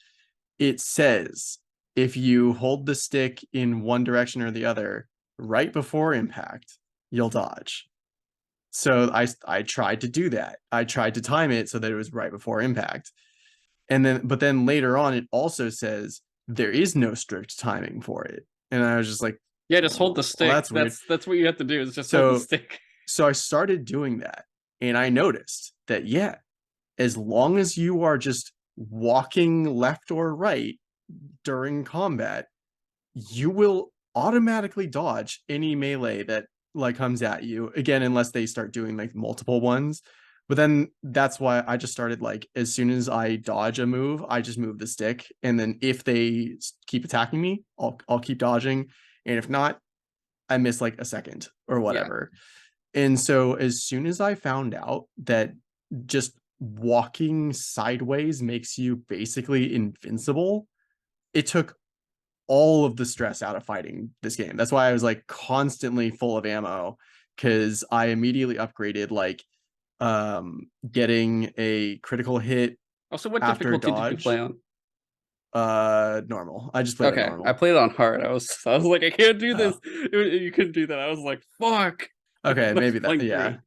it says if you hold the stick in one direction or the other right before impact, you'll dodge. So I tried to do that. I tried to time it so that it was right before impact. But then later on, it also says there is no strict timing for it. And I was just like, Yeah, just hold the well, stick. that's weird. That's what you have to do, is just hold the So, stick. so I started doing that, and I noticed that, yeah, as long as you are just walking left or right during combat, you will automatically dodge any melee that like comes at you again, unless they start doing like multiple ones. But then that's why I just started like as soon as I dodge a move, I just move the stick, and then if they keep attacking me, I'll keep dodging, and if not, I miss like a second or Yeah. whatever. And so as soon as I found out that just walking sideways makes you basically invincible, it took all of the stress out of fighting this game. That's why I was like constantly full of ammo, because I immediately upgraded like getting a critical hit Also, what after difficulty did you play dodge. on? Normal. I just played it Okay, I normal. played it on hard. I was like, I can't do this. Oh, You couldn't do that. I was like, fuck. okay, That's maybe that, playing yeah. great.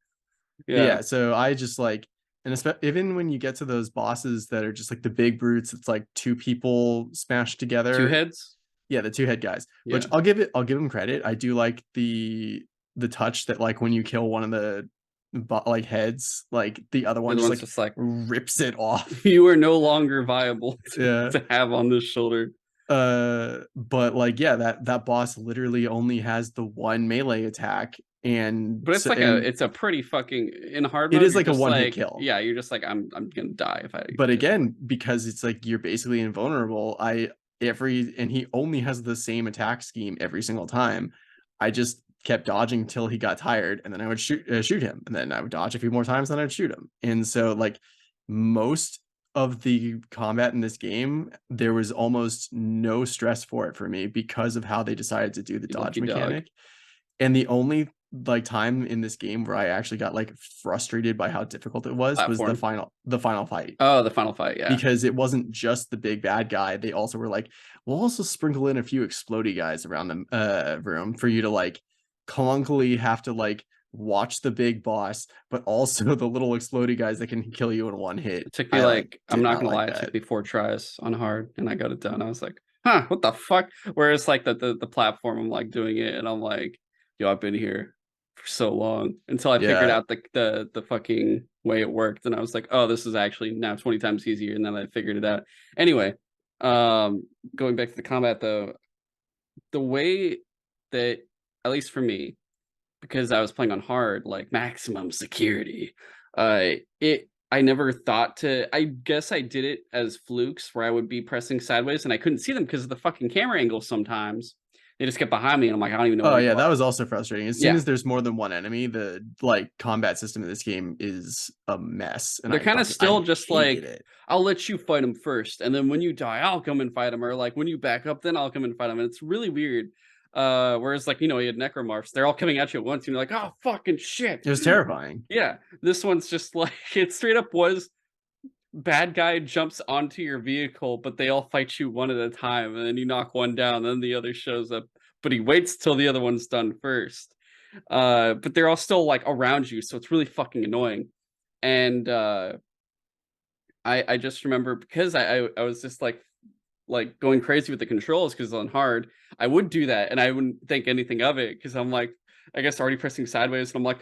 Yeah. Yeah, so I just like, and even when you get to those bosses that are just like the big brutes, it's like two people smashed Two together. heads. Yeah, the two head guys. Which Yeah. I'll give them credit. I do like the touch that like when you kill one of the like heads, like the other The one other just one's like just like, rips it off. you are no longer viable Yeah. to have on this shoulder. But like yeah, that boss literally only has the one melee attack, and But it's so like and it's a pretty fucking, in hard it mode, is you're like a just one hit like, kill. yeah, you're just like, I'm gonna die if I But get hit. again, because it's like you're basically invulnerable, and he only has the same attack scheme every single time. I just kept dodging till he got tired, and then I would shoot him, and then I would dodge a few more times, then I'd shoot him. And so like most of the combat in this game, there was almost no stress for it for me because of how they decided to do the You dodge lucky dog. mechanic. And the only like time in this game where I actually got like frustrated by how difficult it was the Platform. final fight, Oh, the final fight. Yeah. because it wasn't just the big bad guy. They also were like, we'll also sprinkle in a few explodey guys around the room for you to like clunkily have to like watch the big boss, but also the little explodey guys that can kill you in one hit. It took me I like like, I'm did not not gonna like lie, it took that. me 4 tries on hard, and I got it done. I was like, huh, what the fuck? Whereas like the platform, I'm like doing it, and I'm like, yo, I've been here for so long until I figured Yeah. out the fucking way it worked, and I was like, oh, this is actually now 20 times easier, and then I figured it out. Anyway, going back to the combat though, the way that, at least for me, because I was playing on hard, like maximum security. It I never thought to. I guess I did it as flukes where I would be pressing sideways and I couldn't see them because of the fucking camera angle sometimes. they just get behind me, and I'm like, I don't even know Oh where you yeah, that are. was also frustrating. As soon Yeah, as there's more than one enemy, the like combat system in this game is a mess, and they're kind of I still just hated like, it. I'll let you fight them first, and then when you die, I'll come and fight them, or like when you back up, then I'll come and fight them, and it's really weird. Whereas like, you know, you had necromorphs, they're all coming at you at once, and you're like, oh fucking shit. It was terrifying. Yeah, this one's just like, it straight up was bad guy jumps onto your vehicle, but they all fight you one at a time, and then you knock one down, then the other shows up, but he waits till the other one's done first. But they're all still like around you, so it's really fucking annoying. And I just remember because I was just like going crazy with the controls because on hard I would do that and I wouldn't think anything of it because I'm like, I guess already pressing sideways and I'm like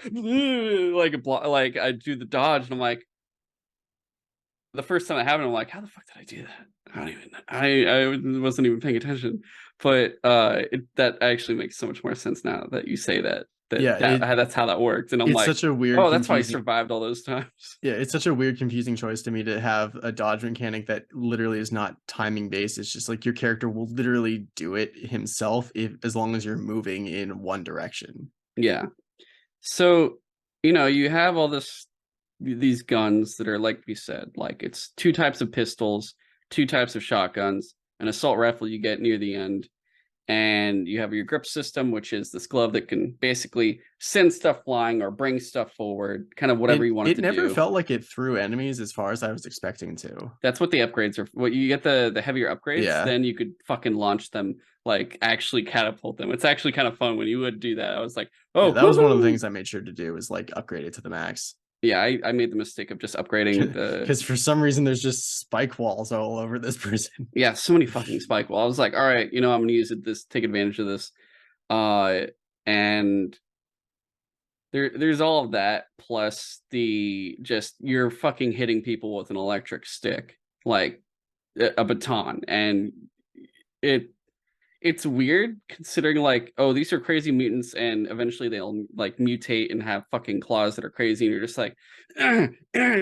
like I do the dodge and I'm like, the first time it happened I'm like, how the fuck did I do that? I don't even I wasn't even paying attention. But that actually makes so much more sense now that you say that Yeah, that's how that worked and I'm it's like, such a weird, oh, that's why I confusing. survived all those times. Yeah, it's such a weird, confusing choice to me to have a dodge mechanic that literally is not timing based. It's just like your character will literally do it himself if as long as you're moving in one direction. Yeah. So, you know, you have all these guns that are like you said, like it's two types of pistols, two types of shotguns, an assault rifle you get near the end, and you have your grip system, which is this glove that can basically send stuff flying or bring stuff forward, kind of whatever you want it It to never do. felt like it threw enemies as far as I was expecting to. That's what the upgrades are. What you get the heavier upgrades, Yeah. then you could fucking launch them, like actually catapult them. It's actually kind of fun when you would do that. I was like, Yeah, oh, that was one of the woohoo! things I made sure to do is like upgrade it to the max. Yeah, I made the mistake of just upgrading the. Because for some reason there's just spike walls all over this prison. Yeah, so many fucking spike walls. I was like, all right, you know, I'm gonna use it this take advantage of this. Uh and there's all of that plus the just you're fucking hitting people with an electric stick, like a baton. And it it's weird considering like, oh, these are crazy mutants and eventually they'll like mutate and have fucking claws that are crazy, and you're just like,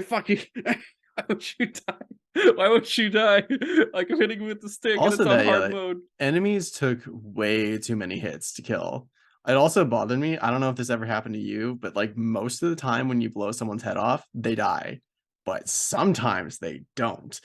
fucking why would you die? Why would you die? Like I'm hitting with the stick and Also it's on that, yeah, hard like, mode. enemies took way too many hits to kill. It also bothered me. I don't know if this ever happened to you, but like most of the time when you blow someone's head off, they die. But sometimes they don't.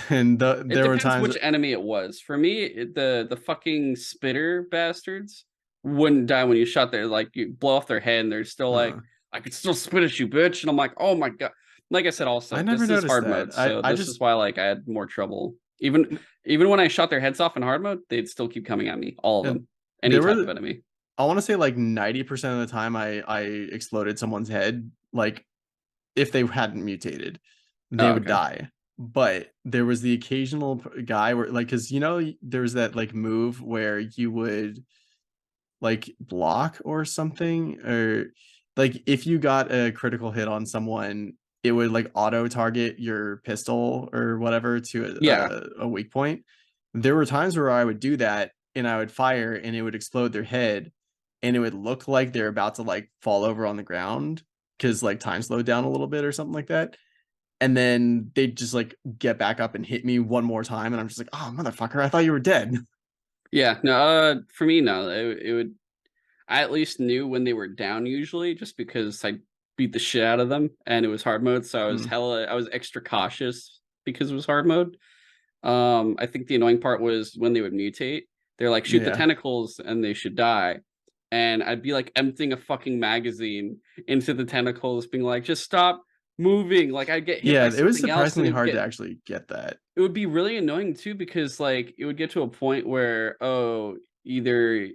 And It there were depends times. which enemy it was. For me, the fucking spitter bastards wouldn't die when you shot their, like you blow off their head and they're still like, uh, I could still spit at you, bitch. And I'm like, oh my god. Like I said, I also, never this is noticed hard that. mode, so I this is just why like I had more trouble. Even when I shot their heads off in hard mode, they'd still keep coming at me. All of and them. Any there type of were, enemy. I want to say like 90% of the time I exploded someone's head, like if they hadn't mutated, they Oh, would okay. die. But there was the occasional guy where like, because you know there's that like move where you would like block or something, or like if you got a critical hit on someone, it would like auto target your pistol or whatever to Yeah. a weak point. There were times where I would do that and I would fire and it would explode their head, and it would look like they're about to like fall over on the ground because like time slowed down a little bit or something like that. And then they'd just like get back up and hit me one more time, and I'm just like, oh motherfucker, I thought you were dead. Yeah. No, for me, no. It would, I at least knew when they were down usually, just because I beat the shit out of them and it was hard mode. So Mm, I was extra cautious because it was hard mode. I think the annoying part was when they would mutate. They're like, shoot the yeah. tentacles and they should die. And I'd be like emptying a fucking magazine into the tentacles, being like, just stop moving. Like I'd get hit Yeah, by it was something else and surprisingly hard to actually get that. it would be really annoying too, because like it would get to a point where, oh, either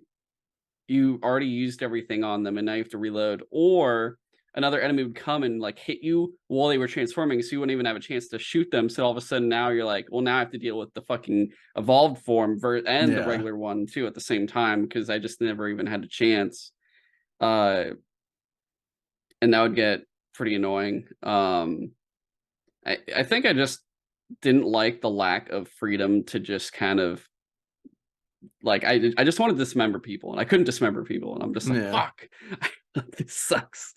you already used everything on them and now you have to reload, or another enemy would come and like hit you while they were transforming, so you wouldn't even have a chance to shoot them. So all of a sudden now you're like, well, now I have to deal with the fucking evolved form and the Yeah. regular one too at the same time, because I just never even had a chance. uh and that would get pretty annoying. I think I just didn't like the lack of freedom to just kind of like, I just wanted to dismember people and I couldn't dismember people, and I'm just like, Yeah. fuck, this sucks.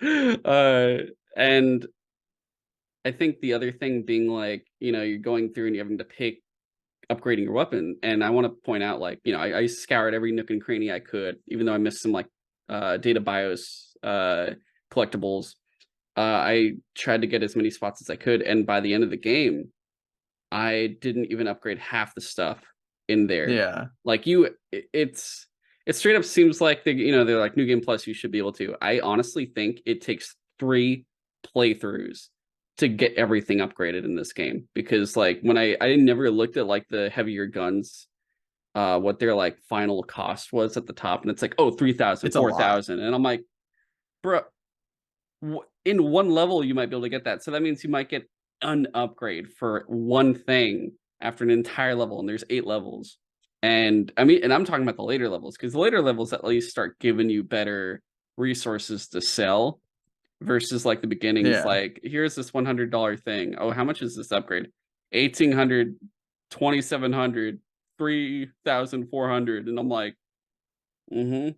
And I think the other thing being like, you know, you're going through and you're having to pick upgrading your weapon. And I want to point out, like, you know, I scoured every nook and cranny I could, even though I missed some like data bios collectibles. I tried to get as many spots as I could, and by the end of the game, I didn't even upgrade half the stuff in there. Yeah. Like it's it straight up seems like they're like New Game Plus, you should be able to. I honestly think it takes 3 playthroughs to get everything upgraded in this game, because like when I never looked at like the heavier guns, what their like final cost was at the top, and it's like, oh, 3,000, It's a lot. 4,000, and I'm like, bro, in one level you might be able to get that, so that means you might get an upgrade for one thing after an entire level, and there's 8 levels. And I mean, and I'm talking about the later levels, because the later levels at least start giving you better resources to sell, versus like the beginnings. Yeah. Like, here's this $100 thing. Oh, how much is this upgrade? 1,800, 2,700, 3,400, and I'm like, mm-hmm,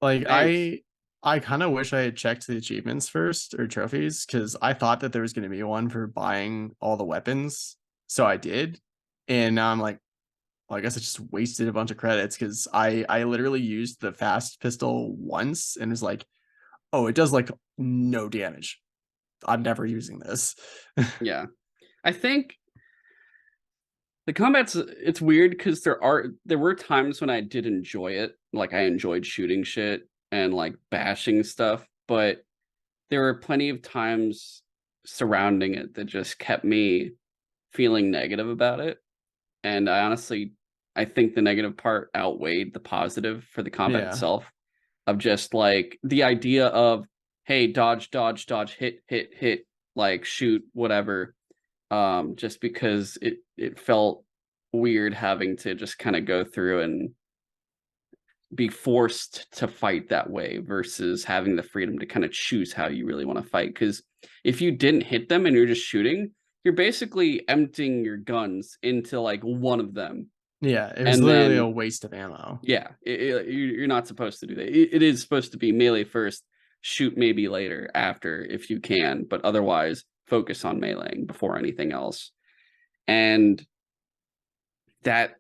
Like thanks. I kind of wish I had checked the achievements first or trophies, because I thought that there was going to be one for buying all the weapons. So I did. And now I'm like, well, I guess I just wasted a bunch of credits, because I literally used the fast pistol once and was like, oh, it does like no damage. I'm never using this. Yeah, I think the combat's it's weird, because there were times when I did enjoy it. Like, I enjoyed shooting shit and like bashing stuff, but there were plenty of times surrounding it that just kept me feeling negative about it. And I think the negative part outweighed the positive for the combat Yeah. itself, of just like the idea of, hey, dodge, dodge, dodge, hit, hit, hit, like shoot, whatever. Just because it felt weird having to just kind of go through and be forced to fight that way, versus having the freedom to kind of choose how you really want to fight. Because if you didn't hit them and you're just shooting, you're basically emptying your guns into like one of them, Yeah. It was and literally a then waste of ammo. yeah, you're not supposed to do that. It is supposed to be melee first, shoot maybe later after if you can, but otherwise focus on meleeing before anything else. And that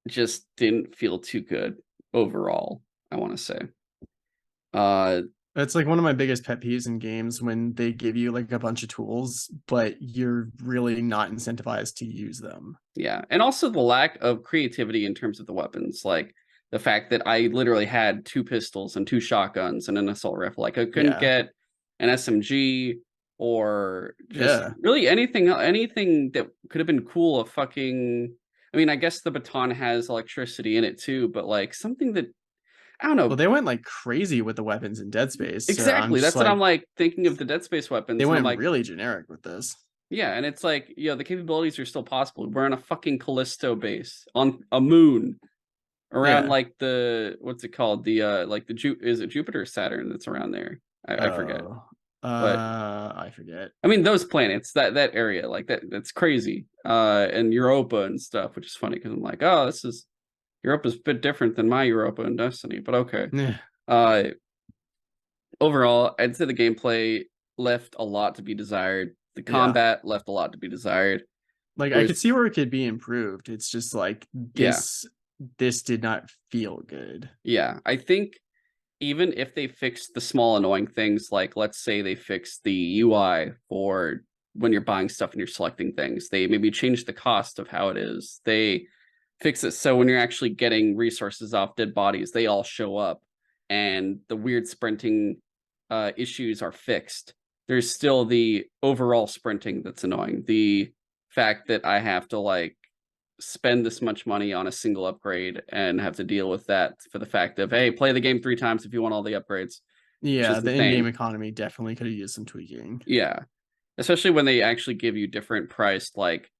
just didn't feel too good overall, I want to say. Uh It's like one of my biggest pet peeves in games, when they give you like a bunch of tools, but you're really not incentivized to use them. yeah, and also the lack of creativity in terms of the weapons, like the fact that I literally had 2 pistols and 2 shotguns and an assault rifle. Like, I couldn't Yeah. get an SMG or just Yeah. really anything that could have been cool. I mean, I guess the baton has electricity in it too, but like something that, I don't Well, know. they went like crazy with the weapons in Dead Space. So I'm Exactly. just That's what I'm like, like thinking of the Dead Space they weapons, and I'm went like, really generic with this. yeah, and it's like, the capabilities are still possible. We're on a fucking Callisto base on a moon around Yeah. like the, what's it called? The like the is it Jupiter or Saturn that's around there? I forget. Oh, But I forget. I mean, those planets, that area, like that's crazy. And Europa and stuff, which is funny because I'm like, oh, this is Europa's a bit different than my Europa and Destiny, but okay. Yeah. Uh Overall, I'd say the gameplay left a lot to be desired. The Yeah. combat left a lot to be desired. Like It I could was, see where it could be improved. It's just like yeah, this did not feel good. yeah. I think even if they fixed the small annoying things, like let's say they fixed the UI for when you're buying stuff and you're selecting things, they maybe changed the cost of how it is. They fix it so when you're actually getting resources off dead bodies, they all show up, and the weird sprinting issues are fixed. There's still the overall sprinting that's annoying. The fact that I have to like spend this much money on a single upgrade and have to deal with that, for the fact of, hey, play the game 3 times if you want all the upgrades, which Yeah, is the in-game insane. economy definitely could have used some tweaking. Yeah, especially when they actually give you different priced like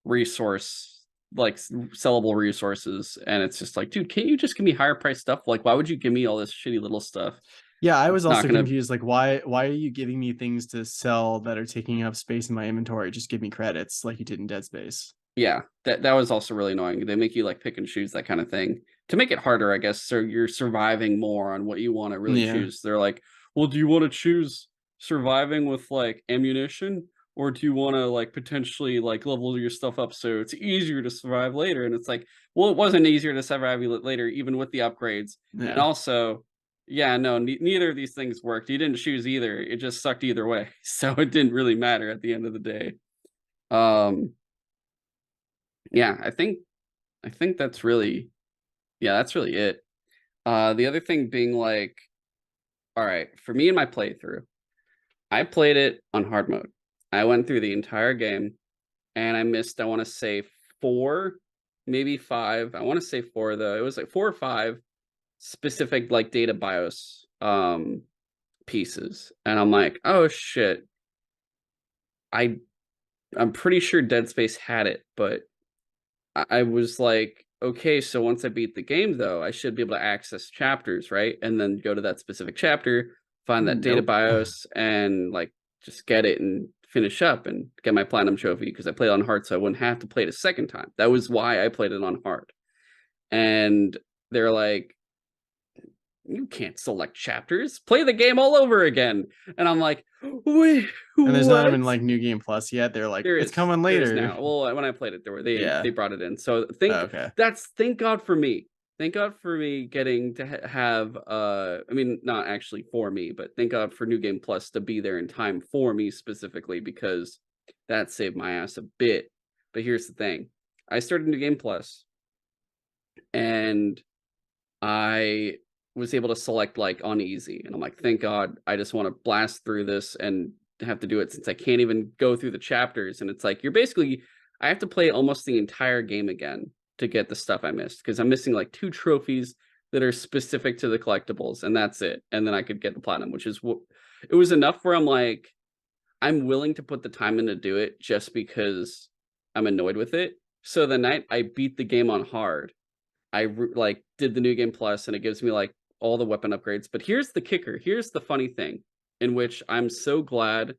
resource, like sellable resources, and it's just like, dude, can't you just give me higher price stuff? Like, why would you give me all this shitty little stuff? Yeah, I was It's not also gonna. confused. Like, why are you giving me things to sell that are taking up space in my inventory? Just give me credits like you did in Dead Space. Yeah, that was also really annoying. They make you like pick and choose that kind of thing to make it harder, I guess, so you're surviving more on what you want to really Yeah. choose. They're like, well, do you want to choose surviving with like ammunition or do you want to like potentially like level your stuff up so it's easier to survive later? And it's like, well, it wasn't easier to survive later, even with the upgrades. And Yeah. also, yeah, no, neither of these things worked. You didn't choose either. It just sucked either way. So it didn't really matter at the end of the day. Um, yeah, I think that's really, yeah, that's really it. The other thing being like, all right, for me and my playthrough, I played it on hard mode. I went through the entire game and I missed, I want to say 4, maybe 5. I want to say 4 though. It was like 4 or 5 specific like data BIOS pieces. And I'm like, "Oh shit. I I'm pretty sure Dead Space had it, but I was like, okay, so once I beat the game though, I should be able to access chapters, right? And then go to that specific chapter, find that data Nope. BIOS, and like just get it and finish up and get my platinum trophy because I played on hard, so I wouldn't have to play it a second time. That was why I played it on hard. And they're like, you can't select chapters. Play the game all over again. And I'm like, wait, And there's not what? even like New Game Plus yet. They're like, There it's is. coming There is later. now. Well, when I played it, they Yeah. brought it in. So Oh, okay. thank God for me. Thank God for me getting to have I mean not actually for me, but thank God for New Game Plus to be there in time for me specifically because that saved my ass a bit. But here's the thing. I started New Game Plus and I was able to select like on easy and I'm like, thank God, I just want to blast through this and have to do it since I can't even go through the chapters. And it's like I have to play almost the entire game again to get the stuff I missed because I'm missing like 2 trophies that are specific to the collectibles, and that's it. And then I could get the platinum, which is what it was enough where I'm like, I'm willing to put the time in to do it just because I'm annoyed with it. So the night I beat the game on hard, like did the New Game Plus and it gives me like all the weapon upgrades. But here's the kicker. Here's the funny thing in which I'm so glad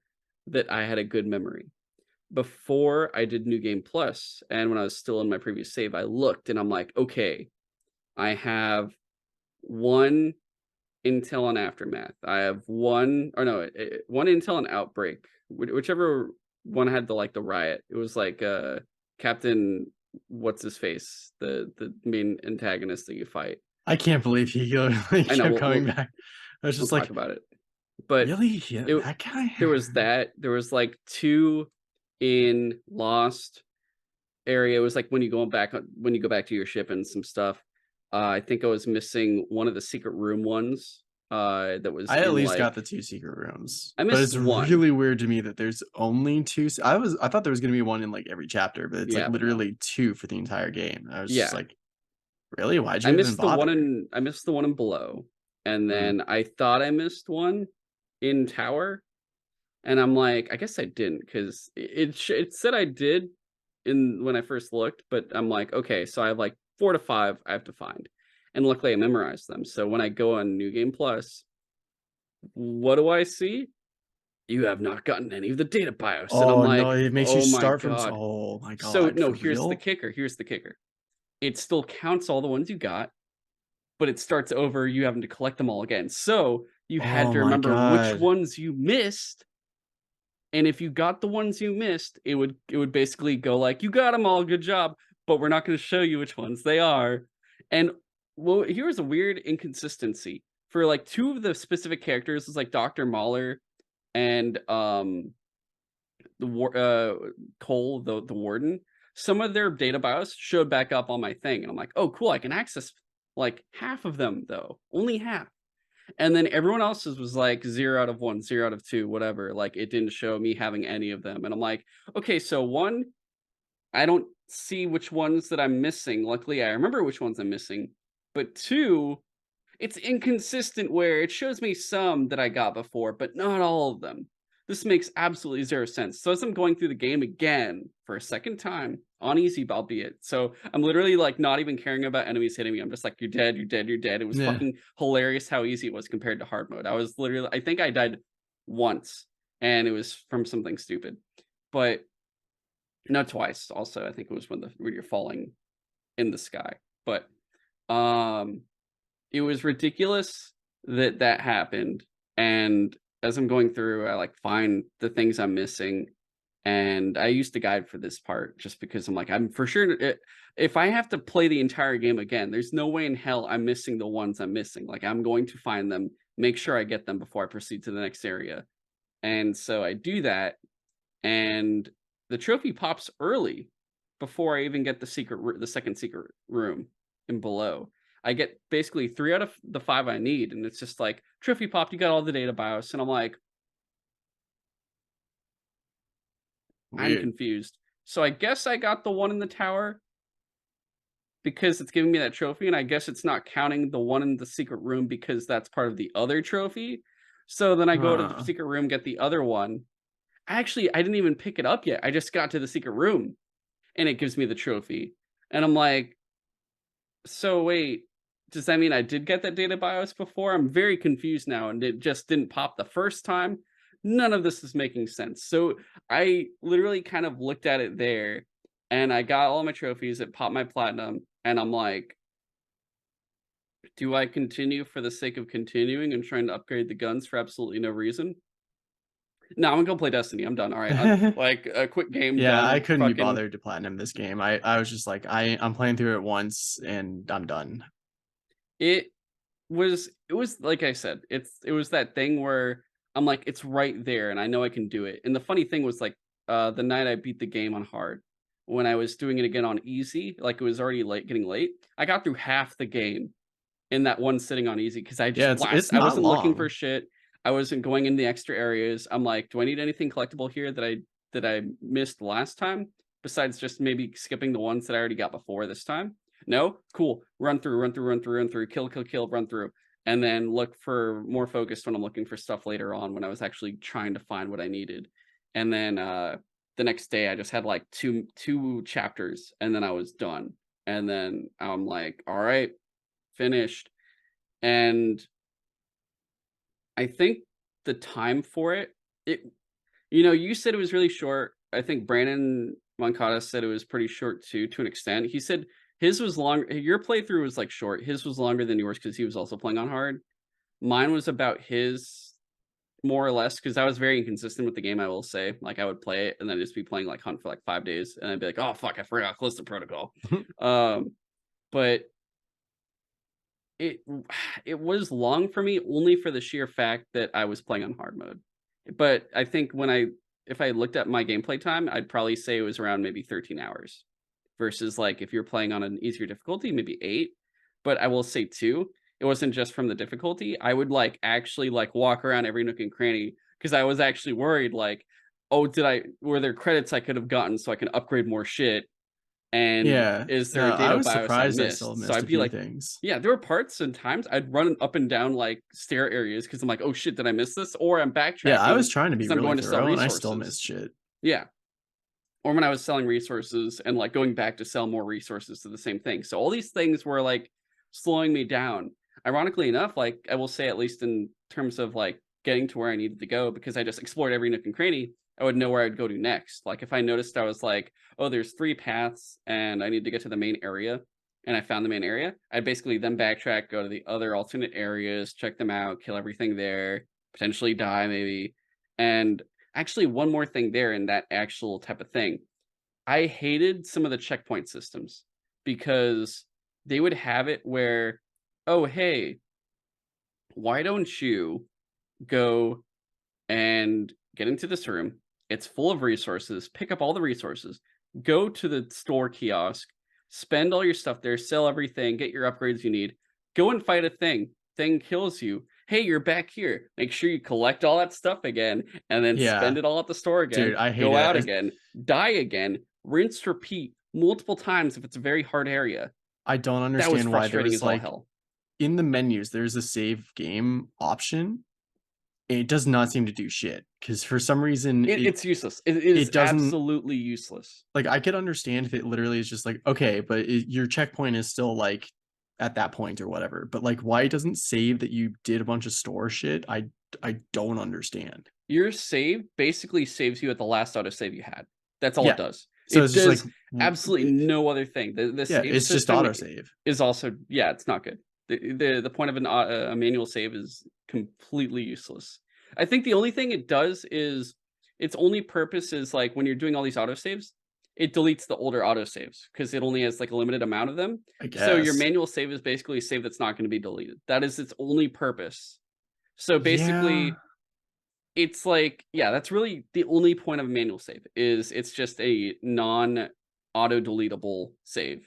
that I had a good memory. Before I did New Game Plus and when I was still in my previous save, I looked and I'm like, okay, I have 1 Intel and Aftermath. I have 1 or no, 1 Intel and Outbreak. Whichever one had the riot. It was like Captain what's his face, the main antagonist that you fight. I can't believe he like, I know kept coming back. I was we'll just talk like, about it. But really? Yeah, it that guy? there was that. There was like 2 in Lost area. It was like when you go back to your ship and some stuff. I think I was missing one of the secret room ones. That was I at in least got like the 2 secret rooms, I but missed it's 1. really weird to me that there's only 2. I thought there was gonna be 1 in like every chapter, but it's like Yeah, but no. literally 2 for the entire game. I was just Yeah, like, really? Why'd you even bother? I missed the one in Below, and Mm. then I thought I missed one in Tower, and I'm like, I guess I didn't because it said I did in when I first looked, but I'm like, okay, so I have like 4 to 5 I have to find, and luckily I memorized them. So when I go on New Game Plus, what do I see? You have not gotten any of the data BIOS, and I'm Oh no, like, it makes you oh my start from god. oh my So god, no, for here's the real? kicker. Here's the kicker. It still counts all the ones you got, but it starts over you having to collect them all again. So you had Oh to my remember which god. ones you missed. And if you got the ones you missed, it would basically go like, you got them all, good job, but we're not going to show you which ones they are. And well, here's a weird inconsistency. For like 2 of the specific characters, it's like Dr. Mahler and Cole, the warden. Some of their data BIOS showed back up on my thing, and I'm like, oh cool, I can access like half of them though, only half. And then everyone else's was like 0 out of 1, 0 out of 2, whatever. Like it didn't show me having any of them. And I'm like, okay, so 1, I don't see which ones that I'm missing. Luckily, I remember which ones I'm missing. But 2, it's inconsistent where it shows me some that I got before, but not all of them. This makes absolutely 0 sense. So as I'm going through the game again for a second time on easy, albeit, so I'm literally like not even caring about enemies hitting me. I'm just like, you're dead, you're dead, you're dead. It was Yeah. fucking hilarious how easy it was compared to hard mode. I think I died once, and it was from something stupid, but not twice. Also, I think it was when you're falling in the sky, but um it was ridiculous that that happened, and as I'm going through, I, like, find the things I'm missing, And I used the guide for this part just because I'm like, I'm for sure if I have to play the entire game again, there's no way in hell I'm missing the ones I'm missing. Like I'm going to find them, make sure I get them before I proceed to the next area. And so I do that, and the trophy pops early before I even get the second secret room and below. I get basically 3 out of the 5 I need, and it's just like, "Trophy popped, you got all the data BIOS," and I'm like, "I'm Weird. confused." So I guess I got the one in the tower because it's giving me that trophy, and I guess it's not counting the one in the secret room because that's part of the other trophy. So then I go to the Huh. secret room, get the other one. Actually, I didn't even pick it up yet. I just got to the secret room, and it gives me the trophy. And I'm like, "So wait, does that mean I did get that data BIOS before?" I'm very confused now, and it just didn't pop the first time. None of this is making sense. So I literally kind of looked at it there, and I got all my trophies. It popped my platinum, and I'm like, "Do I continue for the sake of continuing and trying to upgrade the guns for absolutely no reason?" No, I'm gonna go play Destiny. I'm done. All right, like a quick game Yeah, I done. couldn't be Fucking bothered to platinum this game. I was just like, I'm playing through it once and I'm done. it it was like I said, it was that thing where I'm like, it's right there and I know I can do it. And the funny thing was like the night I beat the game on hard, when I was doing it again on easy, like it was already late getting late, I got through half the game in that one sitting on easy because I Yeah, just blast. it's I not wasn't looking for long. shit. I wasn't going in the extra areas. I'm like, do I need anything collectible here that I missed last time? Besides just maybe skipping the ones that I already got before this time? No? Cool. Run through, run through, run through, run through, kill, kill, kill, run through. And then look for more focused when I'm looking for stuff later on when I was actually trying to find what I needed. And then the next day I just had like two chapters and then I was done. And then I'm like, all right, finished. And I think the time for it you said it was really short. I think Brandon Moncada said it was pretty short too, to an extent. He said his was long. Your playthrough was like short. His was longer than yours because he was also playing on hard. Mine was about his more or less because I was very inconsistent with the game. I will say, like I would play it and then just be playing like Hunt for like 5 days, and I'd be like, oh fuck, I forgot Callisto Protocol. Um, but it it was long for me only for the sheer fact that I was playing on hard mode. But I think if I looked at my gameplay time, I'd probably say it was around maybe 13 hours versus like if you're playing on an easier difficulty, maybe 8. But I will say too, it wasn't just from the difficulty. I would like actually like walk around every nook and cranny because I was actually worried like, oh, were there credits I could have gotten so I can upgrade more shit? And Yeah. is there No, a I data was BIOS I surprised I still missed? So missed I'd a be few like, things. yeah, there were parts and times I'd run up and down like stair areas because I'm like, oh shit, did I miss this? Or I'm Yeah, I backtracking was trying to be because I'm really going to sell thorough and I still resources. missed shit. Yeah. Or when I was selling resources and like going back to sell more resources to the same thing. So all these things were like slowing me down. Ironically enough, like I will say, at least in terms of like getting to where I needed to go, because I just explored every nook and cranny, I would know where I'd go to next. Like if I noticed I was like, oh, there's 3 paths and I need to get to the main area, and I found the main area, I'd basically then backtrack, go to the other alternate areas, check them out, kill everything there, potentially die maybe. And actually, one more thing there in that actual type of thing. I hated some of the checkpoint systems because they would have it where, oh, hey, why don't you go and get into this room? It's full of resources. Pick up all the resources. Go to the store kiosk. Spend all your stuff there. Sell everything. Get your upgrades you need. Go and fight a thing. Thing kills you. Hey, you're back here. Make sure you collect all that stuff again and then spend Yeah. it all at the store again. Dude, I hate Go it. out again. Die again. Rinse, repeat multiple times if it's a very hard area. I don't That was understand why there frustrating was as all like hell. in the menus, there's a save game option. It does not seem to do shit because for some reason It's useless. It is it doesn't. absolutely useless. Like, I could understand if it literally is just like, okay, but your checkpoint is still like at that point or whatever. But like, why it doesn't save that you did a bunch of store shit? I don't understand. Your save basically saves you at the last autosave you had. That's all it Yeah. does. So It it's just like, does absolutely no other thing. The yeah, save it's just system autosave. is also, yeah, it's not good. The point of a manual save is completely useless. I think the only thing it does is its only purpose is like when you're doing all these autosaves, it deletes the older autosaves because it only has like a limited amount of them. I So your guess. manual save is basically a save that's not going to be deleted. That is its only purpose. So Yeah. basically, it's like, yeah, that's really the only point of a manual save is it's just a non auto deletable save.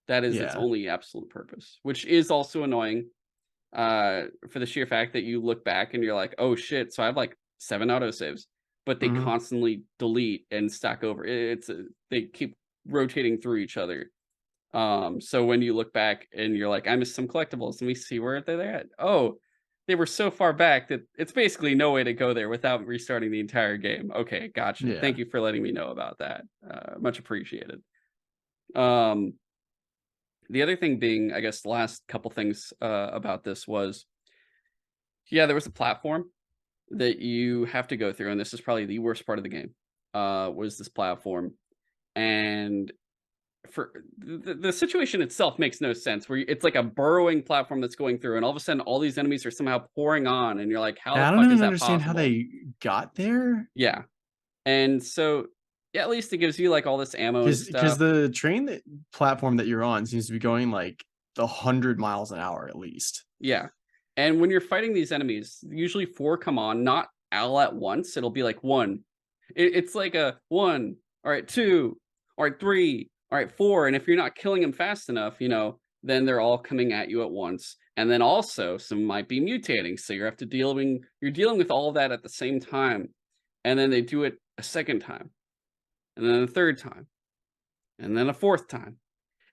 That is its Yeah. only absolute purpose, which is also annoying for the sheer fact that you look back and you're like, oh shit, so I have like 7 autosaves, but they Mhm. constantly delete and stack over. They keep rotating through each other. So when you look back and you're like, I missed some collectibles, let me see where they're at. Oh, they were so far back that it's basically no way to go there without restarting the entire game. Okay, gotcha. Yeah. Thank you for letting me know about that. Much appreciated. Um, the other thing being, I guess, the last couple things about this was, yeah, there was a platform that you have to go through, and this is probably the worst part of the game. Was this platform, and for the situation itself makes no sense. It's like a burrowing platform that's going through, and all of a sudden, all these enemies are somehow pouring on, and you're like, how And the I don't fuck is even that understand how possible? they got there. Yeah, and so yeah, at least it gives you like all this ammo and Because stuff. the train that platform that you're on seems to be going like 100 miles an hour at least. Yeah. And when you're fighting these enemies, usually 4 come on, not all at once. It'll be like 1. It's like a 1, all right, 2, all right, 3, all right, 4. And if you're not killing them fast enough, then they're all coming at you at once. And then also some might be mutating. So you're dealing with all of that at the same time. And then they do it a second time, and then a third time, and then a fourth time.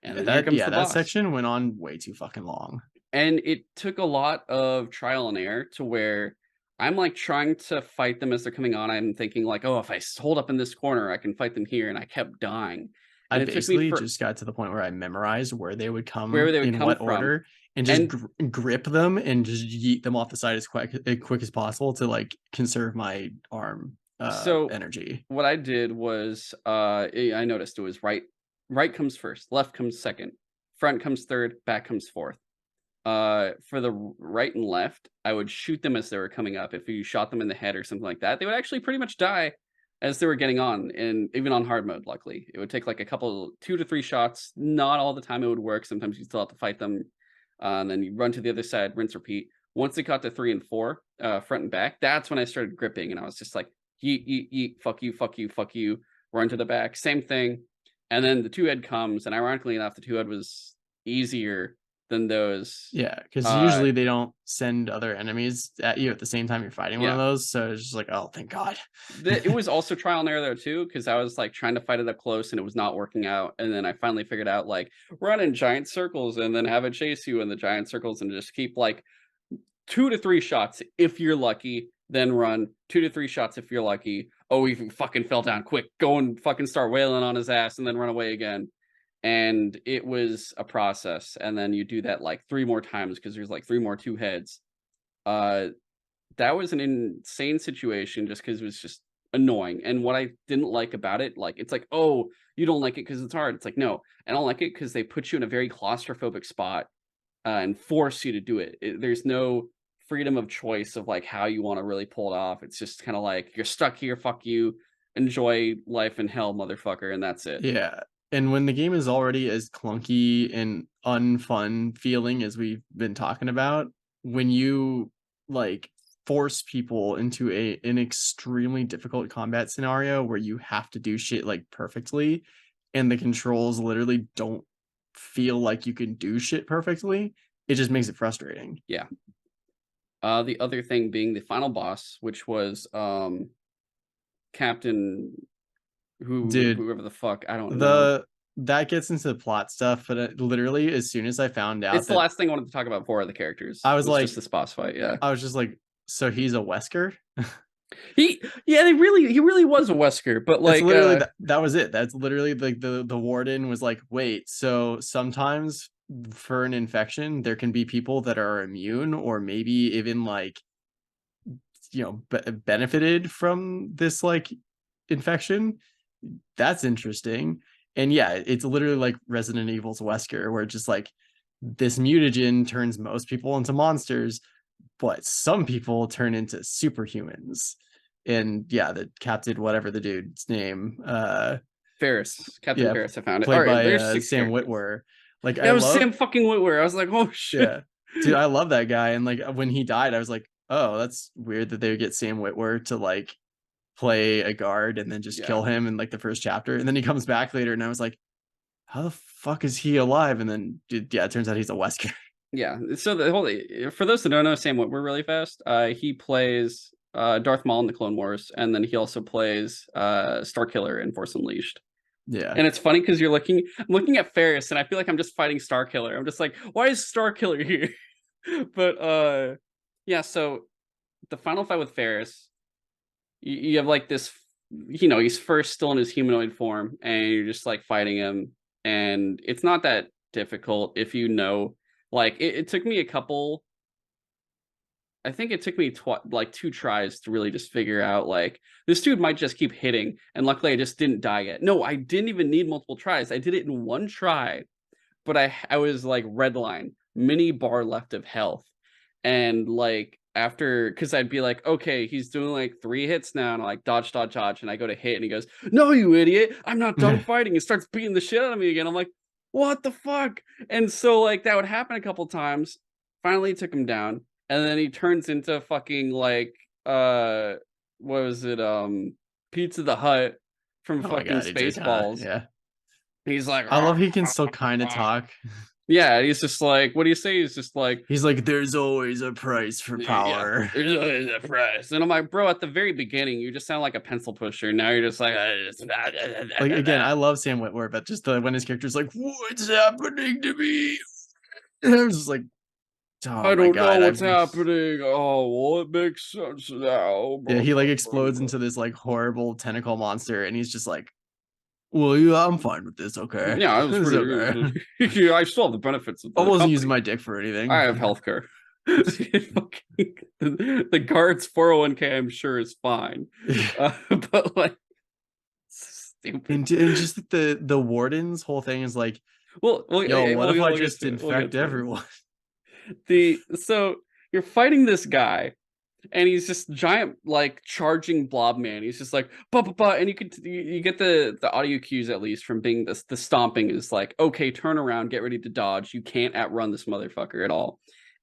And Yeah, then here comes the that boss. section went on way too fucking long. And it took a lot of trial and error to where I'm, like, trying to fight them as they're coming on. I'm thinking like, "Oh, if I hold up in this corner, I can fight them here," and I kept dying. I And it took me basically for just got to the point where I memorized where they would where come they would in come what from. order and just And grip them and just yeet them off the side as quick as possible to like conserve my arm so energy. what I did was, I noticed it was right comes first, left comes second, front comes third, back comes fourth. For the right and left, I would shoot them as they were coming up. If you shot them in the head or something like that, they would actually pretty much die as they were getting on, and even on hard mode, luckily. It would take like a couple 2 to 3 shots. Not all the time it would work. Sometimes you still have to fight them, and then you run to the other side, rinse, repeat. Once it got to 3 and 4, front and back, that's when I started gripping, and I was just like, "Yeet, yeet, yeet, fuck you, fuck you, fuck you," run to the back, same thing. And then the two-head comes, and ironically enough, the two-head was easier than those. Yeah, because Uh, usually they don't send other enemies at you at the same time you're fighting one of yeah. those. So it's just like, oh, thank God. It was also trial and error there too, because I was like trying to fight it up close and it was not working out. And then I finally figured out like run in giant circles and then have it chase you in the giant circles and just keep like 2 to 3 shots if you're lucky, then run 2 to 3 shots if you're lucky. Oh, he fucking fell down quick. Go and fucking start wailing on his ass and then run away again. And it was a process. And then you do that like 3 more times because there's like 3 more two heads. Uh that was an insane situation just because it was just annoying, and what I didn't like about it, like, it's like, "Oh, you don't like it because it's hard." It's like, "No, I don't like it because they put you in a very claustrophobic spot, and force you to do it. There's no freedom of choice of, like, how you wanna really pull it off. It's just kinda like, "You're stuck here, fuck you. Enjoy life in hell, motherfucker," and that's it. Yeah. And when the game is already as clunky and unfun feeling as we've been talking about, when you like force people into an extremely difficult combat scenario where you have to do shit like perfectly and the controls literally don't feel like you can do shit perfectly, it just makes it frustrating. Yeah. The other thing being the final boss, which was, Captain Dude, whoever the fuck, I don't know. the that gets into the plot stuff, but literally as soon as I found It's out the that last thing I wanted to talk about before the characters, I was was just like this boss fight, yeah. I was just like, "So he's a Wesker?" He really was a Wesker, but, It's like, literally that was it. That's literally like the warden was like, "Wait, so sometimes for an infection, there can be people that are immune or maybe even like, benefited from this like infection? That's interesting." And yeah, it's literally like Resident Evil's Wesker, where just like this mutagen turns most people into monsters, but some people turn into superhumans. and yeah, the captain, whatever the dude's name, Ferris, Captain yeah, Ferris. I found it. All played right, by there's six Sam characters. Witwer. Like Yeah, I it was love, Sam fucking Witwer. I was like, oh shit. yeah, dude, I love that guy. And like when he died, I was like, oh, that's weird that they would get Sam Witwer to like play a guard and then just Yeah. kill him in like the first chapter, and then he comes back later, and I was like, how the fuck is he alive? And then yeah, it turns out he's a Wesker. Yeah. So the whole for those that don't know Sam Witwer really fast, he plays Darth Maul in the Clone Wars, and then he also plays Starkiller in Force Unleashed. Yeah. And it's funny because I'm looking at Ferris, and I feel like I'm just fighting Starkiller. I'm just like, why is Starkiller here? But yeah. So the final fight with Ferris, you have like this, he's first still in his humanoid form, and you're just like fighting him, and it's not that difficult if you know. Like it took me a couple. I think it took me like 2 tries to really just figure out like this dude might just keep hitting, and luckily I just didn't die yet. No, I didn't even need multiple tries. I did it in 1 try, but I was like red line, mini bar left of health, and like after, because I'd be like, okay, he's doing like 3 hits now, and I like dodge, dodge, dodge, and I go to hit, and he goes, "No, you idiot! I'm not done fighting." And starts beating the shit out of me again. I'm like, what the fuck? And so like that would happen a couple times. Finally took him down, and then he turns into fucking like what was it, Pizza the Hut from Oh my fucking god, he did kind of, Spaceballs. yeah. He's like, I love he can still kind of talk. yeah, he's just like, what do you say? He's just like, He's like, there's always a price for yeah, power. there's always a price. And I'm like, bro, at the very beginning, you just sound like a pencil pusher. Now you're just like, Like again, I love Sam Witwer, but just when his character's like, what's happening to me? And I was just like, oh I my don't know god, what's happening. Oh, well, it makes sense now. yeah, he like explodes into this like horrible tentacle monster, and he's just like, well, yeah, I'm fine with this. Okay, Yeah, I was it's pretty. okay. Yeah, I still have the benefits of I the wasn't using company. my dick for anything. I have healthcare. The guard's 401k, I'm sure, is fine. But like, stupid. And just the warden's whole thing is like, Well, yo, what if I we'll get just to it. We'll get infect to it. everyone? So you're fighting this guy, and he's just giant, like charging blob man. He's just like bah, bah, bah, and you get the audio cues at least from being this. The stomping is like, okay, turn around, get ready to dodge. You can't outrun this motherfucker at all.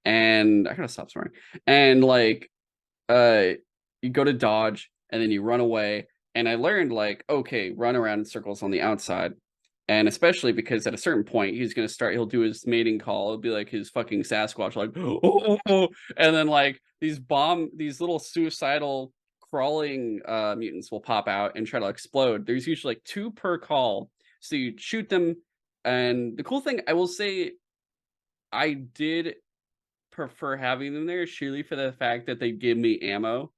And I gotta stop swearing. And like, uh, you go to dodge, and then you run away. And I learned like, okay, run around in circles on the outside. And especially because at a certain point, he'll do his mating call. It'll be like his fucking Sasquatch, like, oh, oh, oh. And then like these little suicidal crawling mutants will pop out and try to explode. There's usually like 2 per call. So you shoot them. And the cool thing, I will say, I did prefer having them there, surely for the fact that they give me ammo.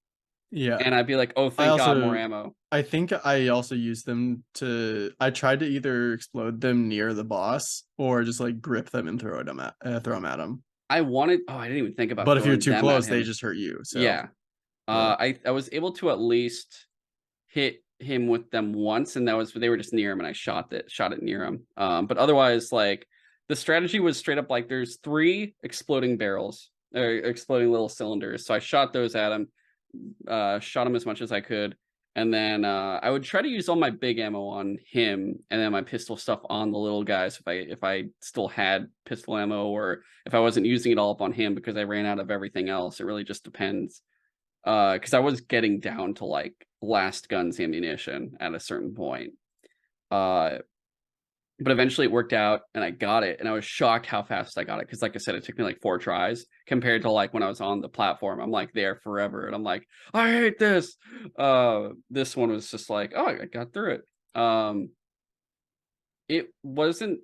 Yeah. And I'd be like, oh, I thank God, more also ammo. I think I also used them to I tried to either explode them near the boss or just like grip them and throw them at him. I didn't even think about But if you're throwing too them at close, they him. just hurt you. So Yeah. yeah. I was able to at least hit him with them once, and they were just near him, and I shot it near him. But otherwise, like the strategy was straight up like there's 3 exploding barrels or exploding little cylinders. So I shot those at him, shot him as much as I could, and then I would try to use all my big ammo on him, and then my pistol stuff on the little guys if I still had pistol ammo, or if I wasn't using it all up on him because I ran out of everything else. It really just depends. Because I was getting down to like last gun's ammunition at a certain point. Uh, but eventually it worked out, and I got it, and I was shocked how fast I got it. Because like I said, it took me like 4 tries compared to like when I was on the platform. I'm like there forever, and I'm like, I hate this. This one was just like, oh, I got through it. It wasn't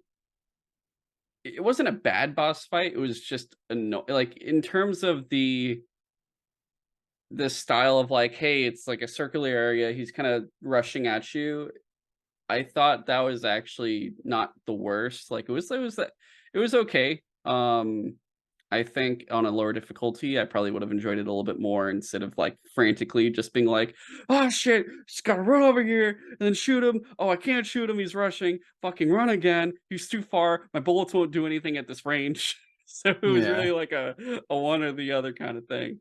a bad boss fight. It was just like in terms of the style of like, hey, it's like a circular area. He's kind of rushing at you. I thought that was actually not the worst. Like it was okay. I think on a lower difficulty, I probably would have enjoyed it a little bit more instead of like frantically just being like, oh shit, just gotta run over here and then shoot him. Oh, I can't shoot him. He's rushing. Fucking run again. He's too far. My bullets won't do anything at this range. So it was Yeah. really like a one or the other kind of thing.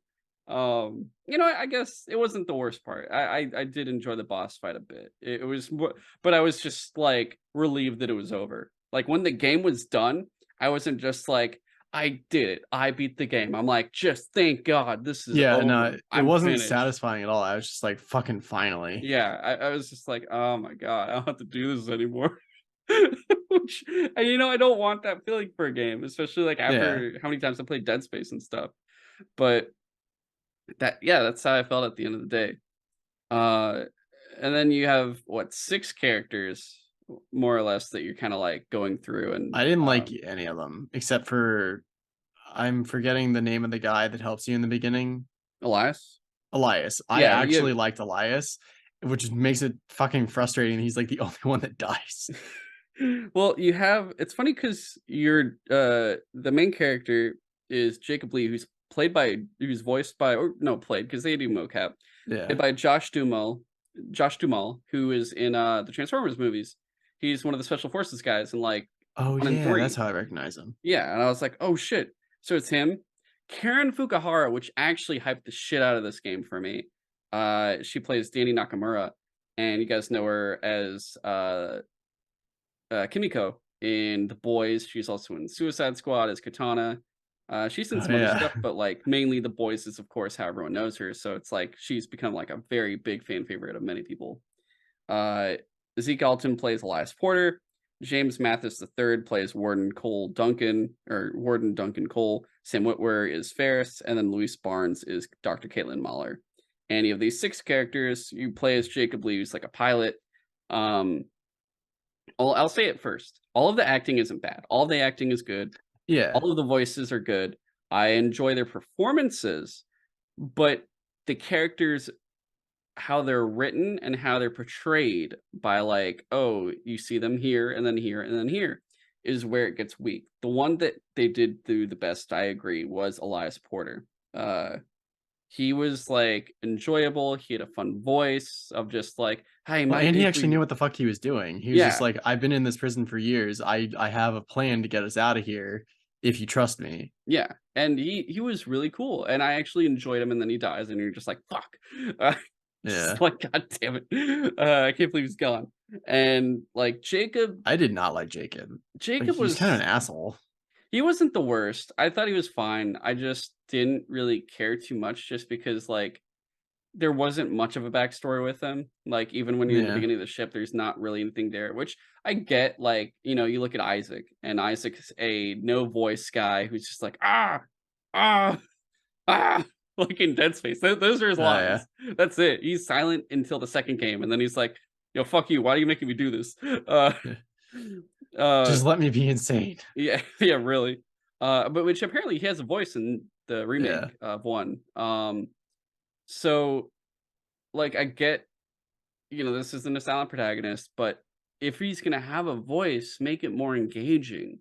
I guess it wasn't the worst part. I did enjoy the boss fight a bit. It was more, but I was just like relieved that it was over. Like when the game was done, I wasn't just like, I did it. I beat the game. I'm like, just thank God this is Yeah, no, over. it I'm wasn't finished. satisfying at all. I was just like, fucking finally. Yeah, I was just like, oh my God, I don't have to do this anymore. Which, and I don't want that feeling for a game, especially like Yeah. after how many times I played Dead Space and stuff. But yeah, that's how I felt at the end of the day. Uh, and then you have what, 6 characters more or less that you're kind of like going through and I didn't like any of them except for I'm forgetting the name of the guy that helps you in the beginning. Elias. Elias. I Yeah, you actually liked Elias, which makes it fucking frustrating. He's like the only one that dies. well, you have it's funny because you're the main character is Jacob Lee, who's voiced by or no played because they do mocap, played Yeah. by Josh Duhamel, who is in the Transformers movies. He's one of the special forces guys in like Oh 1 and yeah, that's 3. how I recognize him. Yeah, and I was like, "Oh shit." So it's him. Karen Fukuhara, which actually hyped the shit out of this game for me. She plays Danny Nakamura, and you guys know her as Kimiko in The Boys. She's also in Suicide Squad as Katana. She's in Oh some other yeah. stuff, but like mainly The Boys is of course how everyone knows her. So it's like she's become like a very big fan favorite of many people. Uh, Zeke Alton plays Elias Porter. James Mathis III plays Warden Duncan Cole. Sam Witwer is Ferris, and then Luis Barnes is Dr. Caitlin Mahler. And you have these 6 characters. You play as Jacob Lee, who's like a pilot. Um, I'll say it first. All of the acting isn't bad. All of the acting is good. Yeah. All of the voices are good. I enjoy their performances, but the characters, how they're written and how they're portrayed by like, oh, you see them here and then here and then here is where it gets weak. The one that they did do the best, I agree, was Elias Porter. He was like enjoyable. He had a fun voice of just like, hey, Well, mind and he if actually knew we, what the fuck he was doing. He was just yeah, like, I've been in this prison for years. I have a plan to get us out of here if you trust me. yeah. And he was really cool. And I actually enjoyed him. And then he dies, and you're just like, fuck. Just Yeah. like, God damn it. I can't believe he's gone. And like I did not like Jacob. Like Jacob he's kind of was an asshole. he wasn't the worst. I thought he was fine. I just didn't really care too much just because like there wasn't much of a backstory with him. Like even when you're in the Yeah. beginning of the ship, there's not really anything there, which I get. Like, you look at Isaac, and Isaac's a no voice guy who's just like, ah, ah, like in Dead Space. Those are his Oh yeah. lines. That's it. He's silent until the second game, and then he's like, yo, fuck you. Why are you making me do this? Uh, Just let me be insane. Yeah, yeah, really. But which apparently he has a voice in the Yeah. remake of 1. So like I get, this isn't a silent protagonist, but if he's gonna have a voice, make it more engaging.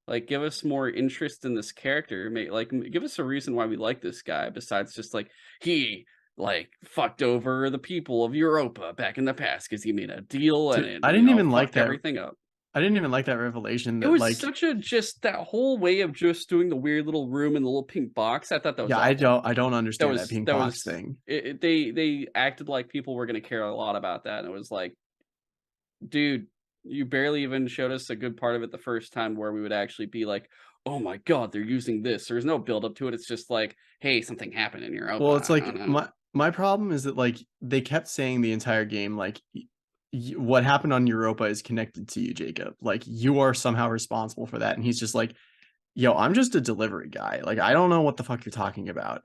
Like give us more interest in this character. Give us a reason why we like this guy besides just like he like fucked over the people of Europa back in the past because he made a deal and Dude, it, I didn't even like fucked that. everything up. I didn't even like that revelation It that was like such a just that whole way of just doing the weird little room in the little pink box. I thought that was yeah, awful. I don't That understand that was pink that box was thing. they acted like people were gonna care a lot about that, and it was like, dude, you barely even showed us a good part of it the first time where we would actually be like, oh my god, they're using this. There's no build up to it. It's just like, hey, something happened in Europa. Well, it's I like don't know. my problem is that like they kept saying the entire game like what happened on Europa is connected to you, Jacob. Like you are somehow responsible for that. And he's just like, yo, I'm just a delivery guy. Like I don't know what the fuck you're talking about.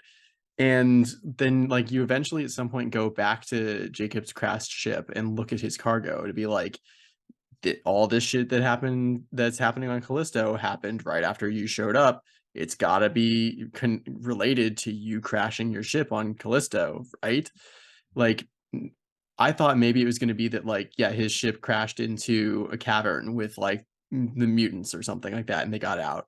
And then like you eventually at some point go back to Jacob's crashed ship and look at his cargo to be like, all this shit that's happening on Callisto happened right after you showed up. It's got to be related to you crashing your ship on Callisto, right? Like I thought maybe it was going to be that like yeah, his ship crashed into a cavern with like the mutants or something like that and they got out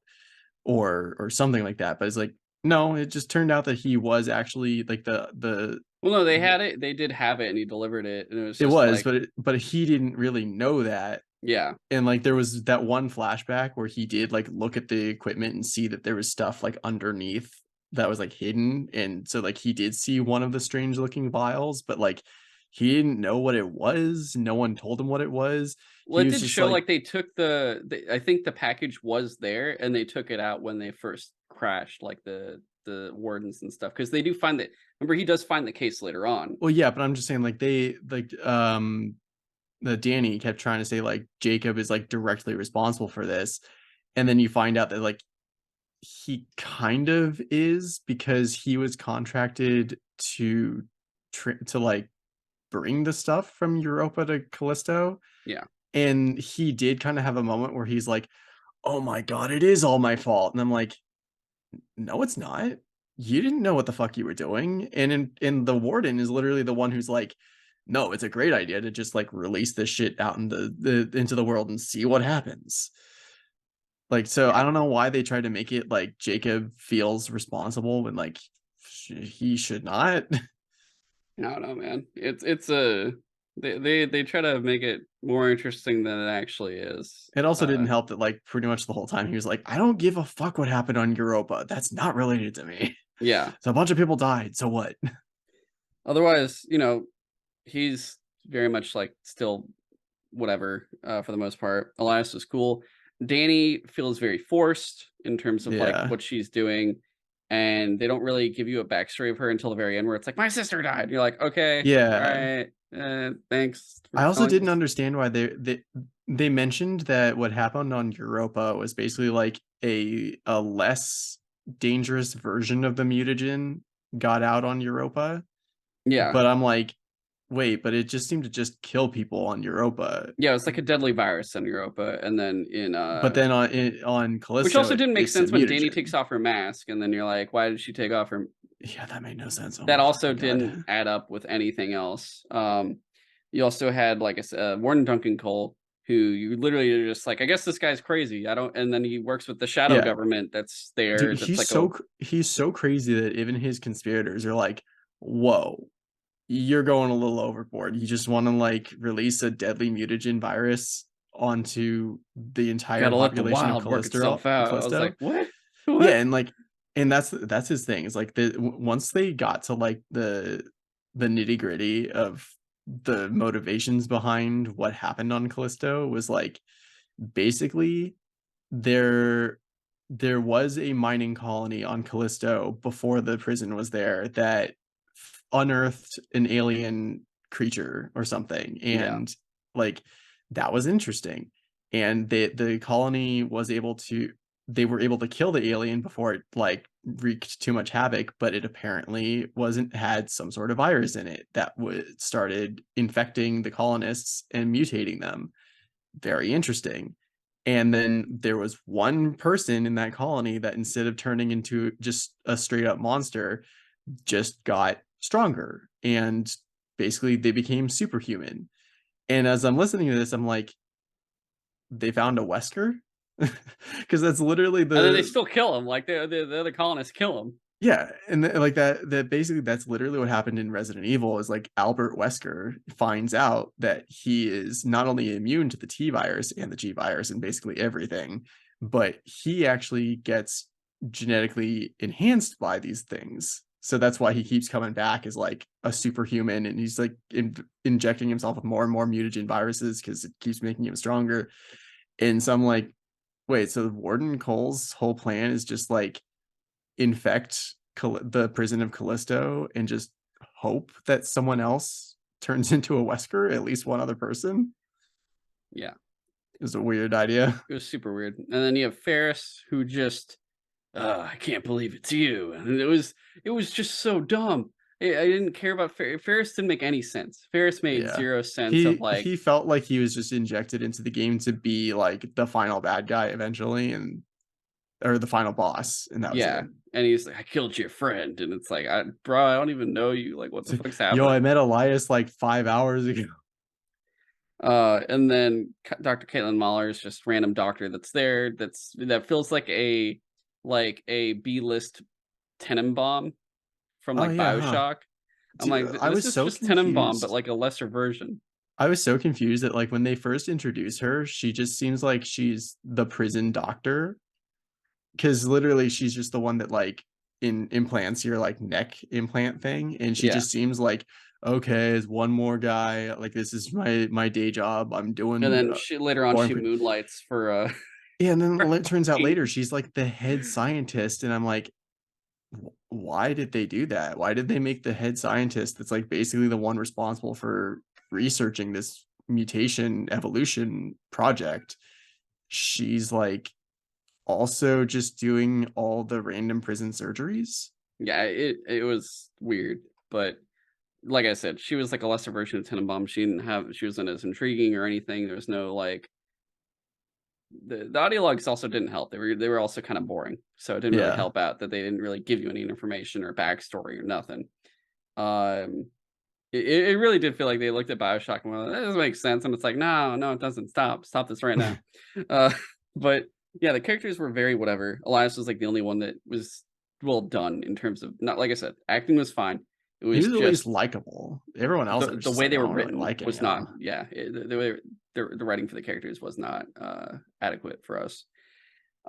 or something like that. But it's like no, it just turned out that he was actually like the Well, no, they had it. They did have it, and he delivered it, and it was it just was, like, but he didn't really know that. yeah, And like there was that one flashback where he did like look at the equipment and see that there was stuff like underneath that was like hidden, and so like he did see one of the strange looking vials, but like he didn't know what it was. No one told him what it was. Well, He it was did just show like, like they took I think the package was there and they took it out when they first crashed, like the wardens and stuff. Because they do find that remember he does find the case later on. well, yeah, but I'm just saying like they like the Danny kept trying to say like Jacob is like directly responsible for this, and then you find out that like he kind of is, because he was contracted to to like bring the stuff from Europa to Callisto, Yeah. and he did kind of have a moment where he's like, "Oh my god, it is all my fault," and I'm like, "No, it's not. You didn't know what the fuck you were doing." And in the warden is literally the one who's like, "No, it's a great idea to just like release this shit out in the into the world and see what happens." Like, so I Yeah. don't know why they tried to make it like Jacob feels responsible when like he should not. I don't know, man. It's a they try to make it more interesting than it actually is. It also didn't help that like pretty much the whole time he was like, "I don't give a fuck what happened on Europa. That's not related to me. Yeah. So a bunch of people died. So what?" Otherwise, he's very much like still whatever for the most part. Elias is cool. Danny feels very forced in terms of like Yeah. what she's doing, and they don't really give you a backstory of her until the very end, where it's like my sister died. You're like, okay, all Yeah. right, thanks for I also telling didn't us. understand why they mentioned that what happened on Europa was basically like a less dangerous version of the mutagen got out on Europa. Yeah, But I'm like, wait, but it just seemed to just kill people on Europa. yeah, it's like a deadly virus in Europa, and then But then on which Callisto, also didn't make it's a sense when Danny takes mutagen. off her mask, and then you're like, why did she take off her Yeah, that made no sense. Oh that my also fucking didn't god. add up with anything else. You also had, like I said, Warden Duncan Cole, who you literally are just like, I guess this guy's crazy. I don't, and then he works with the shadow Yeah, government that's dude, there. That's he's like a so he's so crazy that even his conspirators are like, "Whoa, you're going a little overboard. You just want to like release a deadly mutagen virus onto the entire gotta let the population of wild work itself out. I was like, Callisto." what? Yeah, What? and like, and that's his thing. Is like once they got to like the nitty gritty of the motivations behind what happened on Callisto, was like basically there there was a mining colony on Callisto before the prison was there that unearthed an alien creature or something, Yeah, and like that was interesting. And the colony was able to they were able to kill the alien before it like wreaked too much havoc, but it apparently wasn't had some sort of virus in it that would started infecting the colonists and mutating them. Very interesting. And then there was one person in that colony that, instead of turning into just a straight up monster, just got stronger, and basically they became superhuman. And as I'm listening to this, I'm like, they found a Wesker? Because that's literally and then they the still kill him. Like the other colonists kill him. yeah, and like that basically that's literally what happened in Resident Evil. Is like Albert Wesker finds out that he is not only immune to the T virus and the G virus and basically everything, but he actually gets genetically enhanced by these things. So that's why he keeps coming back as like a superhuman, and he's like injecting himself with more and more mutagen viruses because it keeps making him stronger. And so I'm like, wait, so Warden Cole's whole plan is just like infect the prison of Callisto and just hope that someone else turns into a Wesker, at least one other person, Yeah, is a weird idea. it was super weird. And then you have Ferris, who just I can't believe it's you. And it was just so dumb. I didn't care about Ferris. Didn't make any sense. Ferris made Yeah. zero sense of He like, he felt like he was just injected into the game to be like the final bad guy eventually, and or the final boss, and that was yeah. it. And he's like, I killed your friend, and it's like, bro, I don't even know you. Like, what It's the like, fuck's yo, I happening? met Elias like 5 hours ago. And then Dr. Caitlin Mahler is just random doctor that's there. That feels like a B list Tenenbaum from Oh like yeah, huh. Bioshock. I'm Dude, like, this is just Tenenbaum, but like a lesser version. I was so confused that like when they first introduce her, she just seems like she's the prison doctor, because literally she's just the one that like implants your like neck implant thing, and she Yeah. just seems like, okay, as one more guy, like this is my day job. I'm And doing then she later on boring. she moonlights for Yeah, and then it turns out King. later she's like the head scientist, and I'm like, why did they do that? Why did they make the head scientist that's like basically the one responsible for researching this mutation evolution project? She's like also just doing all the random prison surgeries. Yeah, it was weird, but like I said, she was like a lesser version of Tenenbaum. She wasn't as intriguing or anything. There was no like the audio logs also didn't help. They were also kind of boring. So it didn't really Yeah. help out that they didn't really give you any information or backstory or nothing. Um it really did feel like they looked at BioShock and went, that doesn't make sense. And it's like, no, no, it doesn't. Stop this right now. Uh but yeah, the characters were very whatever. Elias was like the only one that was well done in terms of not like I said, acting was fine. It He was was at least just likable. Everyone else, I was the just way like, they I were don't really written like any was of not them. yeah, the writing for the characters was not adequate for us.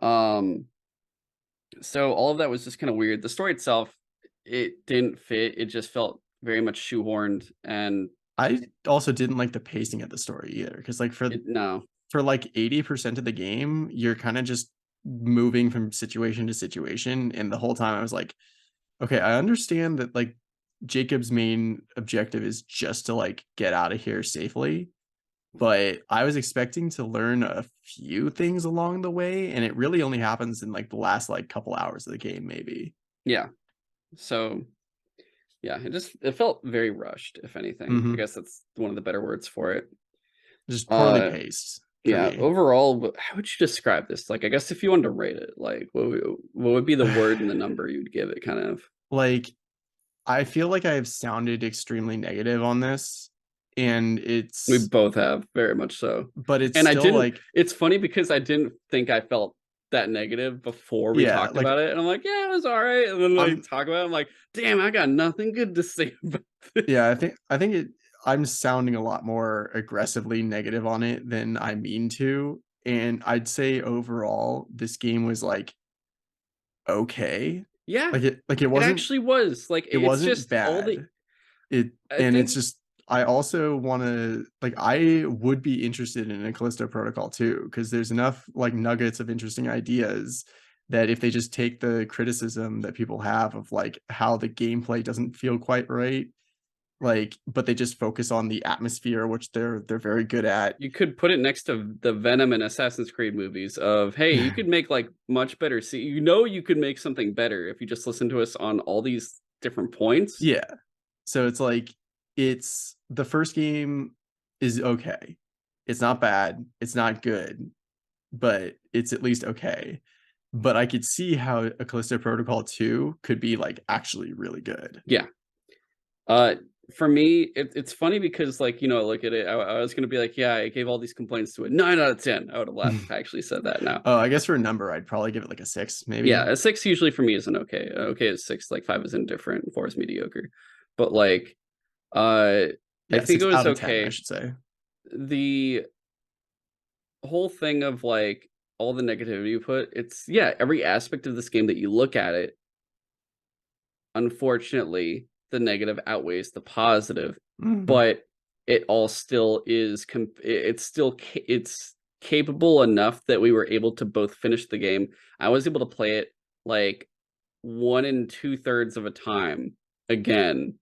Um so all of that was just kind of weird. The story itself, it didn't fit. It just felt very much shoehorned and I also didn't like the pacing of the story either, because like it no. for like 80% of the game, you're kind of just moving from situation to situation, and the whole time I was like, okay, I understand that like Jacob's main objective is just to like get out of here safely, but I was expecting to learn a few things along the way, and it really only happens in like the last like couple hours of the game, maybe. Yeah. So yeah, it felt very rushed, if anything. I Hmm. guess that's one of the better words for it. Just poorly Uh paced for yeah, me. overall, how would you describe this? Like I guess if you wanted to rate it, like what would be the word and the number you'd give it kind of? Like, I feel like I've sounded extremely negative on this, and We it's both have, very much so. but it's And I still didn't like, it's funny because I didn't think I felt that negative before we yeah, talked like about it. And I'm like, yeah, it was all right. And then like I'm talk about it, I'm like, damn, I got nothing good to say about this. yeah, I think I'm sounding a lot more aggressively negative on it than I mean to, and I'd say overall this game was like okay. Yeah, Like it it wasn't actually was. Like it it's wasn't just all the bad. It I and it's think just I also wanna like, I would be interested in a Callisto Protocol too, because there's enough, like, nuggets of interesting ideas that if they just take the criticism that people have of, like, how the gameplay doesn't feel quite right, like, but they just focus on the atmosphere, which they're very good at. you could put it next to the Venom and Assassin's Creed movies of, hey, you could make like much better. See, you could make something better if you just listen to us on all these different points. Yeah. So it's like it's the first game is okay. It's not bad, it's not good, but it's at least okay. But I could see how a Callisto Protocol 2 could be, like, actually really good. Yeah. Uh, for me, it's funny because, like, you know, I look at it, I was gonna be like, "Yeah, I gave all these complaints to a 9 out of 10." I would have laughed if I actually said that now. Oh, I guess for a number, I'd probably give it, like, a 6, Yeah, maybe? a 6 usually for me is an okay. Okay is 6, like, 5 is indifferent, 4 is mediocre. But, like, uh, I Yeah, think it 6 was out of 10, I okay. should say. The whole thing of, like, all the negativity you put, it's yeah, every aspect of this game that you look at it, unfortunately, the negative outweighs the positive, Mhm. but it all still is it's still it's capable enough that we were able to both finish the game. I was able to play it like 1 and 2/3 of a time again,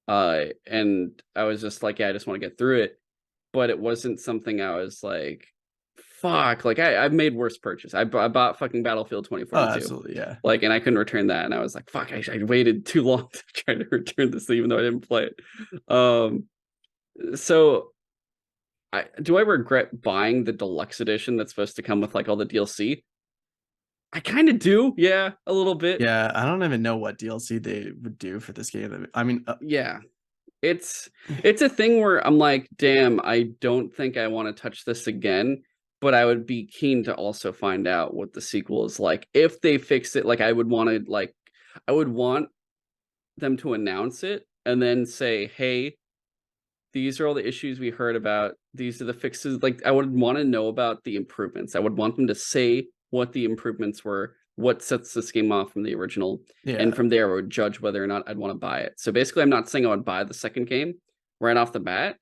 and I was just like, "Yeah, I just wanna get through it," but it wasn't something I was like, "Fuck," like, I've made worse purchase. I bought fucking Battlefield Oh, 2042, absolutely, yeah. like, and I couldn't return that, and I was like, "Fuck, I waited too long to try to return this even though I didn't play it." So I regret buying the deluxe edition that's supposed to come with, like, all the DLC? I kinda do, yeah, a little bit. Yeah, I don't even know what DLC they would do for this game. I mean, Yeah. It's a thing where I'm like, "Damn, I don't think I wanna touch this again," but I would be keen to also find out what the sequel is like. If they fix it, like, I would want them to announce it and then say, "Hey, these are all the issues we heard about. These are the fixes." Like, I would wanna know about the improvements. I would want them to say what the improvements were, what sets this game off from the original. Yeah. And from there, I would judge whether or not I'd want to buy it. So basically, I'm not saying I would buy the second game right off the bat,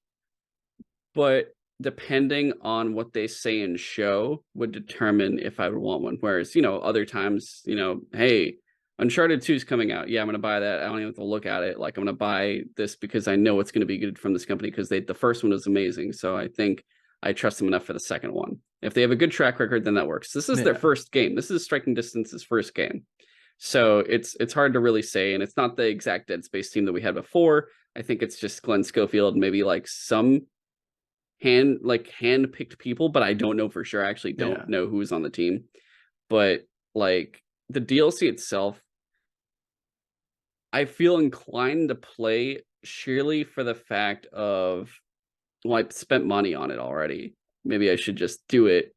but depending on what they say and show would determine if I would want one. Whereas, other times, hey, Uncharted 2 is coming out. Yeah, I'm going to buy that. I don't even have to look at it. Like, I'm going to buy this because I know it's going to be good from this company because the first one was amazing. So I think I trust them enough for the second one. If they have a good track record, then that works. This is their first game. This is Striking Distance's first game. So it's hard to really say, and it's not the exact Dead Space team that we had before. I think it's just Glenn Schofield, maybe like some hand-picked people, but I don't know for sure. I actually don't know who's on the team. But like the DLC itself, I feel inclined to play surely for the fact of, well, I spent money on it already. Maybe I should just do it.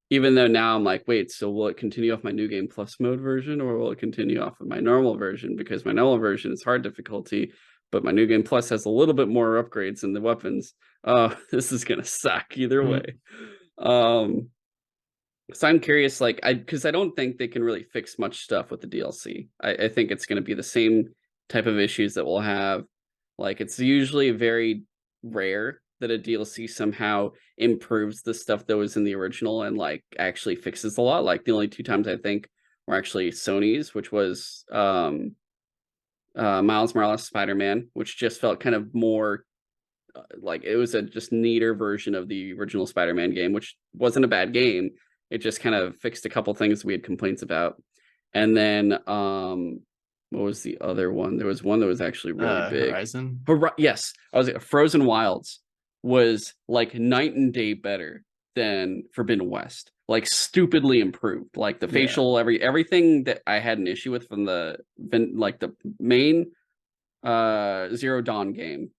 Even though now I'm like, wait, so will it continue off my New Game Plus mode version, or will it continue off of my normal version? Because my normal version is hard difficulty, but my New Game Plus has a little bit more upgrades in the weapons. Oh, this is gonna suck either way. So I'm curious, like, because I don't think they can really fix much stuff with the DLC. I think it's gonna be the same type of issues that we'll have. Like, it's usually very rare that a DLC somehow improves the stuff that was in the original and like actually fixes a lot. Like the only two times I think were actually Sony's, which was Miles Morales Spider-Man, which just felt kind of more like it was a just neater version of the original Spider-Man game, which wasn't a bad game. It just kind of fixed a couple things we had complaints about. And then what was the other one? There was one that was actually really big. Horizon? Yes. Frozen Wilds was like night and day better than Forbidden West. Like stupidly improved. Like the facial, everything that I had an issue with from the main Zero Dawn game.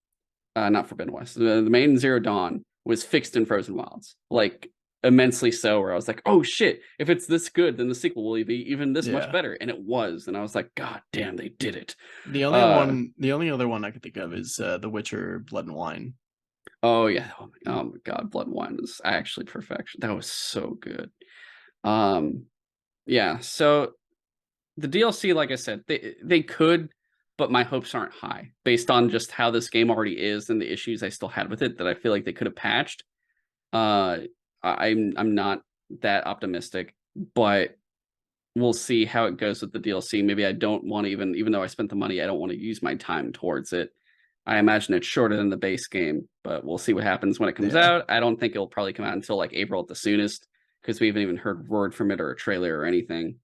Not Forbidden West. The main Zero Dawn was fixed in Frozen Wilds. Like immensely so, where I was like, oh shit, if it's this good, then the sequel will be even this much better. And it was. And I was like, God damn, they did it. The only other one I could think of is The Witcher Blood and Wine. Oh yeah. Oh my God, Blood and Wine was actually perfection. That was so good. Yeah, so the DLC, like I said, they could, but my hopes aren't high based on just how this game already is and the issues I still had with it that I feel like they could have patched. I'm not that optimistic, but we'll see how it goes with the DLC. Maybe I don't want to even though I spent the money, I don't want to use my time towards it. I imagine it's shorter than the base game, but we'll see what happens when it comes out. I don't think it'll probably come out until like April at the soonest, because we haven't even heard word from it or a trailer or anything.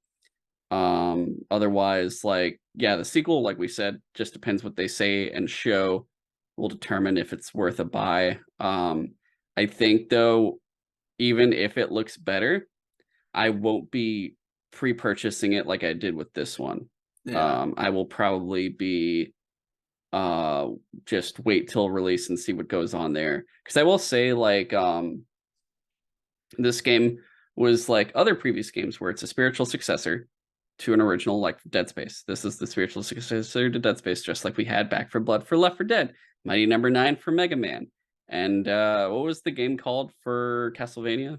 Otherwise, like, yeah, the sequel, like we said, just depends what they say and show will determine if it's worth a buy. I think though, even if it looks better, I won't be pre-purchasing it like I did with this one. I will probably be just wait till release and see what goes on there, because I will say, like, this game was like other previous games where it's a spiritual successor to an original, like Dead Space. This is the spiritual successor to Dead Space, just like we had Back 4 Blood for Left 4 Dead, Mighty Number 9 for Mega Man, and what was the game called for Castlevania?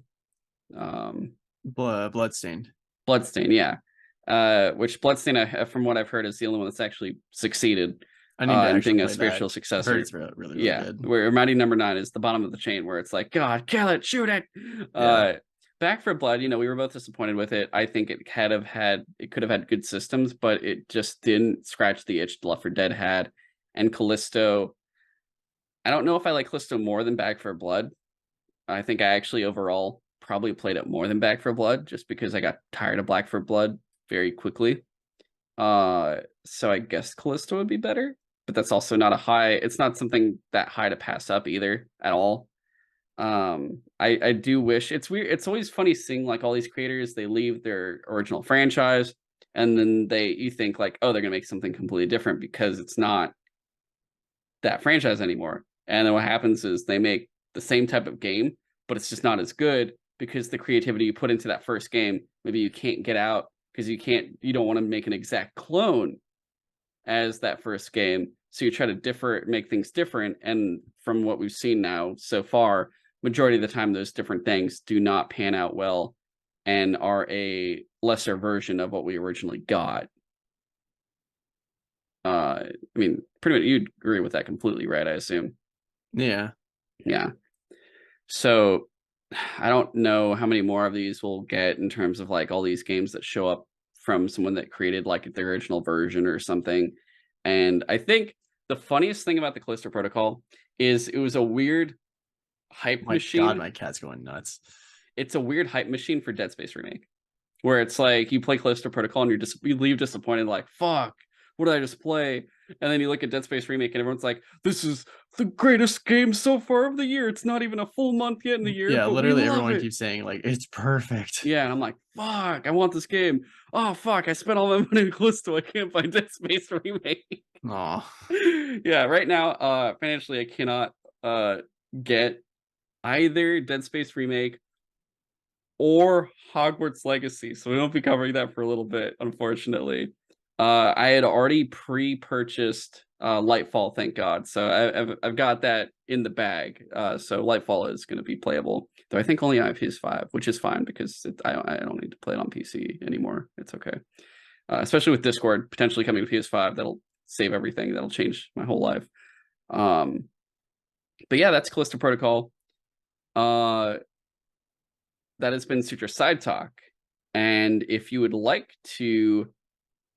Bloodstained. Bloodstained, yeah. Which Bloodstained, from what I've heard, is the only one that's actually succeeded I need to in being play a spiritual that. successor. I heard it's really good. Where Mighty Number 9 is the bottom of the chain, where it's like, God, kill it, shoot it. Back 4 Blood, we were both disappointed with it. I think it could have had good systems, but it just didn't scratch the itch Left 4 Dead had. And Callisto, I don't know if I like Callisto more than Back 4 Blood. I think I actually overall probably played it more than Back 4 Blood, just because I got tired of Back 4 Blood very quickly. So I guess Callisto would be better, but that's also not it's not something that high to pass up either at all. I do wish, it's weird. It's always funny seeing like all these creators, they leave their original franchise and then you think like, oh, they're gonna make something completely different because it's not that franchise anymore. And then what happens is they make the same type of game, but it's just not as good because the creativity you put into that first game, maybe you can't get out because you don't want to make an exact clone as that first game. So you try to make things different. And from what we've seen now so far, majority of the time, those different things do not pan out well and are a lesser version of what we originally got. I mean, pretty much you'd agree with that completely, right? I assume. Yeah. Yeah. So I don't know how many more of these we'll get in terms of like all these games that show up from someone that created like the original version or something. And I think the funniest thing about the Callisto Protocol is it was a weird hype My God, machine. my cat's going nuts. It's a weird hype machine for Dead Space remake, where it's like you play Callisto Protocol and you leave disappointed, like, fuck, what did I just play? And then you look at Dead Space remake and everyone's like, this is the greatest game so far of the year. It's not even a full month yet in the year, Yeah, but we literally love everyone it. keeps saying like it's perfect. Yeah, and I'm like, fuck, I want this game. Oh fuck, I spent all my money in Callisto. I can't find Dead Space remake. Aw. Yeah, right now, financially I cannot get either Dead Space remake or Hogwarts Legacy, so we won't be covering that for a little bit, unfortunately. I had already pre-purchased Lightfall, thank God. So I've got that in the bag. So Lightfall is going to be playable, though I think only on PS5, which is fine because I don't need to play it on PC anymore. It's okay, especially with Discord potentially coming to PS5. That'll save everything. That'll change my whole life. But yeah, that's Callisto Protocol. Uh, that has been Sutro Sidetalk. And if you would like to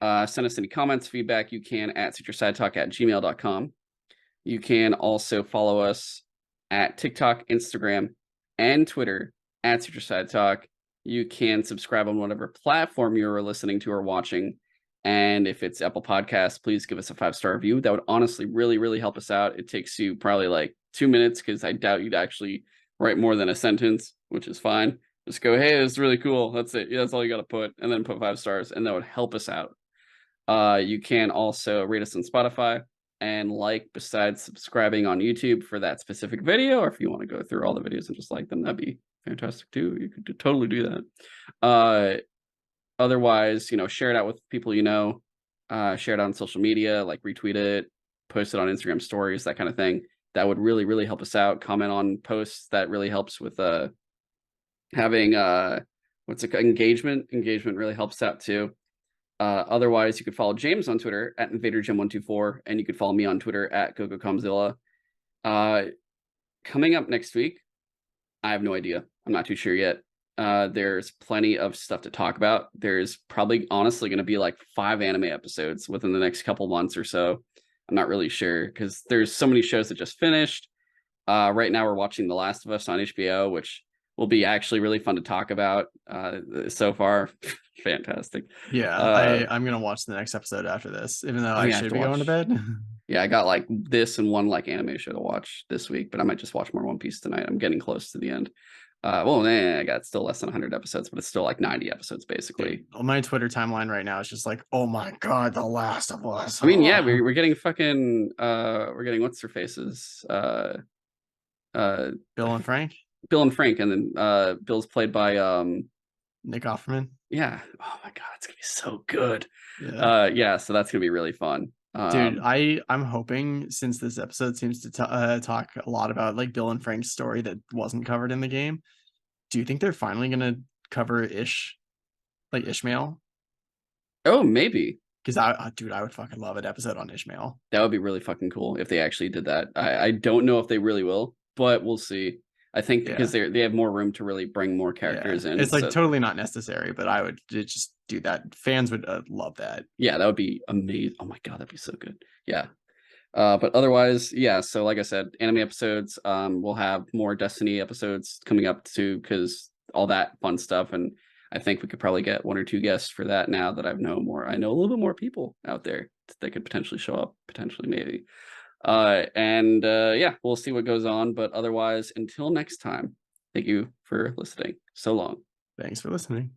send us any comments, feedback, you can at sutrosidetalk@gmail.com. You can also follow us at TikTok, Instagram, and Twitter at Sutro Sidetalk. You can subscribe on whatever platform you're listening to or watching. And if it's Apple Podcasts, please give us a 5-star review. That would honestly really, really help us out. It takes you probably like 2 minutes because I doubt you'd actually write more than a sentence, which is fine. Just go, hey, it's really cool. That's it. Yeah, that's all you got to put. And then put 5 stars, and that would help us out. You can also rate us on Spotify and like besides subscribing on YouTube for that specific video, or if you want to go through all the videos and just like them, that'd be fantastic too. You could totally do that. Otherwise, share it out with people share it on social media, like retweet it, post it on Instagram stories, that kind of thing. That would really, really help us out. Comment on posts. That really helps with having engagement. Engagement really helps out too. Otherwise, you could follow James on Twitter at InvaderGem124, and you could follow me on Twitter at GoGoComzilla. Coming up next week, I have no idea. I'm not too sure yet. There's plenty of stuff to talk about. There's probably honestly going to be like 5 anime episodes within the next couple months or so. I'm not really sure because there's so many shows that just finished. Right now, we're watching The Last of Us on HBO, which will be actually really fun to talk about. So far, fantastic. Yeah, I'm gonna watch the next episode after this, even though Oh I yeah, I have should to be going to bed. Yeah, I got like this and one like anime show to watch this week, but I might just watch more One Piece tonight. I'm getting close to the end. I got still less than 100 episodes, but it's still like 90 episodes basically. Dude, my Twitter timeline right now is just like, oh my God, The Last of Us. I mean, yeah, we're getting fucking we're getting what's their faces? Bill and Frank, Bill and Frank, and then Bill's played by Nick Offerman. yeah. Oh my god, it's gonna be so good. Yeah. Yeah, so that's gonna be really fun. Dude, I'm hoping, since this episode seems to talk a lot about like Bill and Frank's story that wasn't covered in the game, do you think they're finally gonna cover Ishmael? Oh, maybe. Because dude, I would fucking love an episode on Ishmael. That would be really fucking cool if they actually did that. I don't know if they really will, but we'll see. I think because they have more room to really bring more characters in. It's like totally not necessary, but I would just do that. Fans would love that. Yeah, that would be amazing. Oh my god, that'd be so good. Yeah. But otherwise, yeah. So like I said, anime episodes. We'll have more Destiny episodes coming up too, because all that fun stuff. And I think we could probably get 1 or 2 guests for that now that I know a little bit more people out there that could potentially show up, potentially maybe. Yeah, we'll see what goes on. But otherwise, until next time, thank you for listening. So long. Thanks for listening.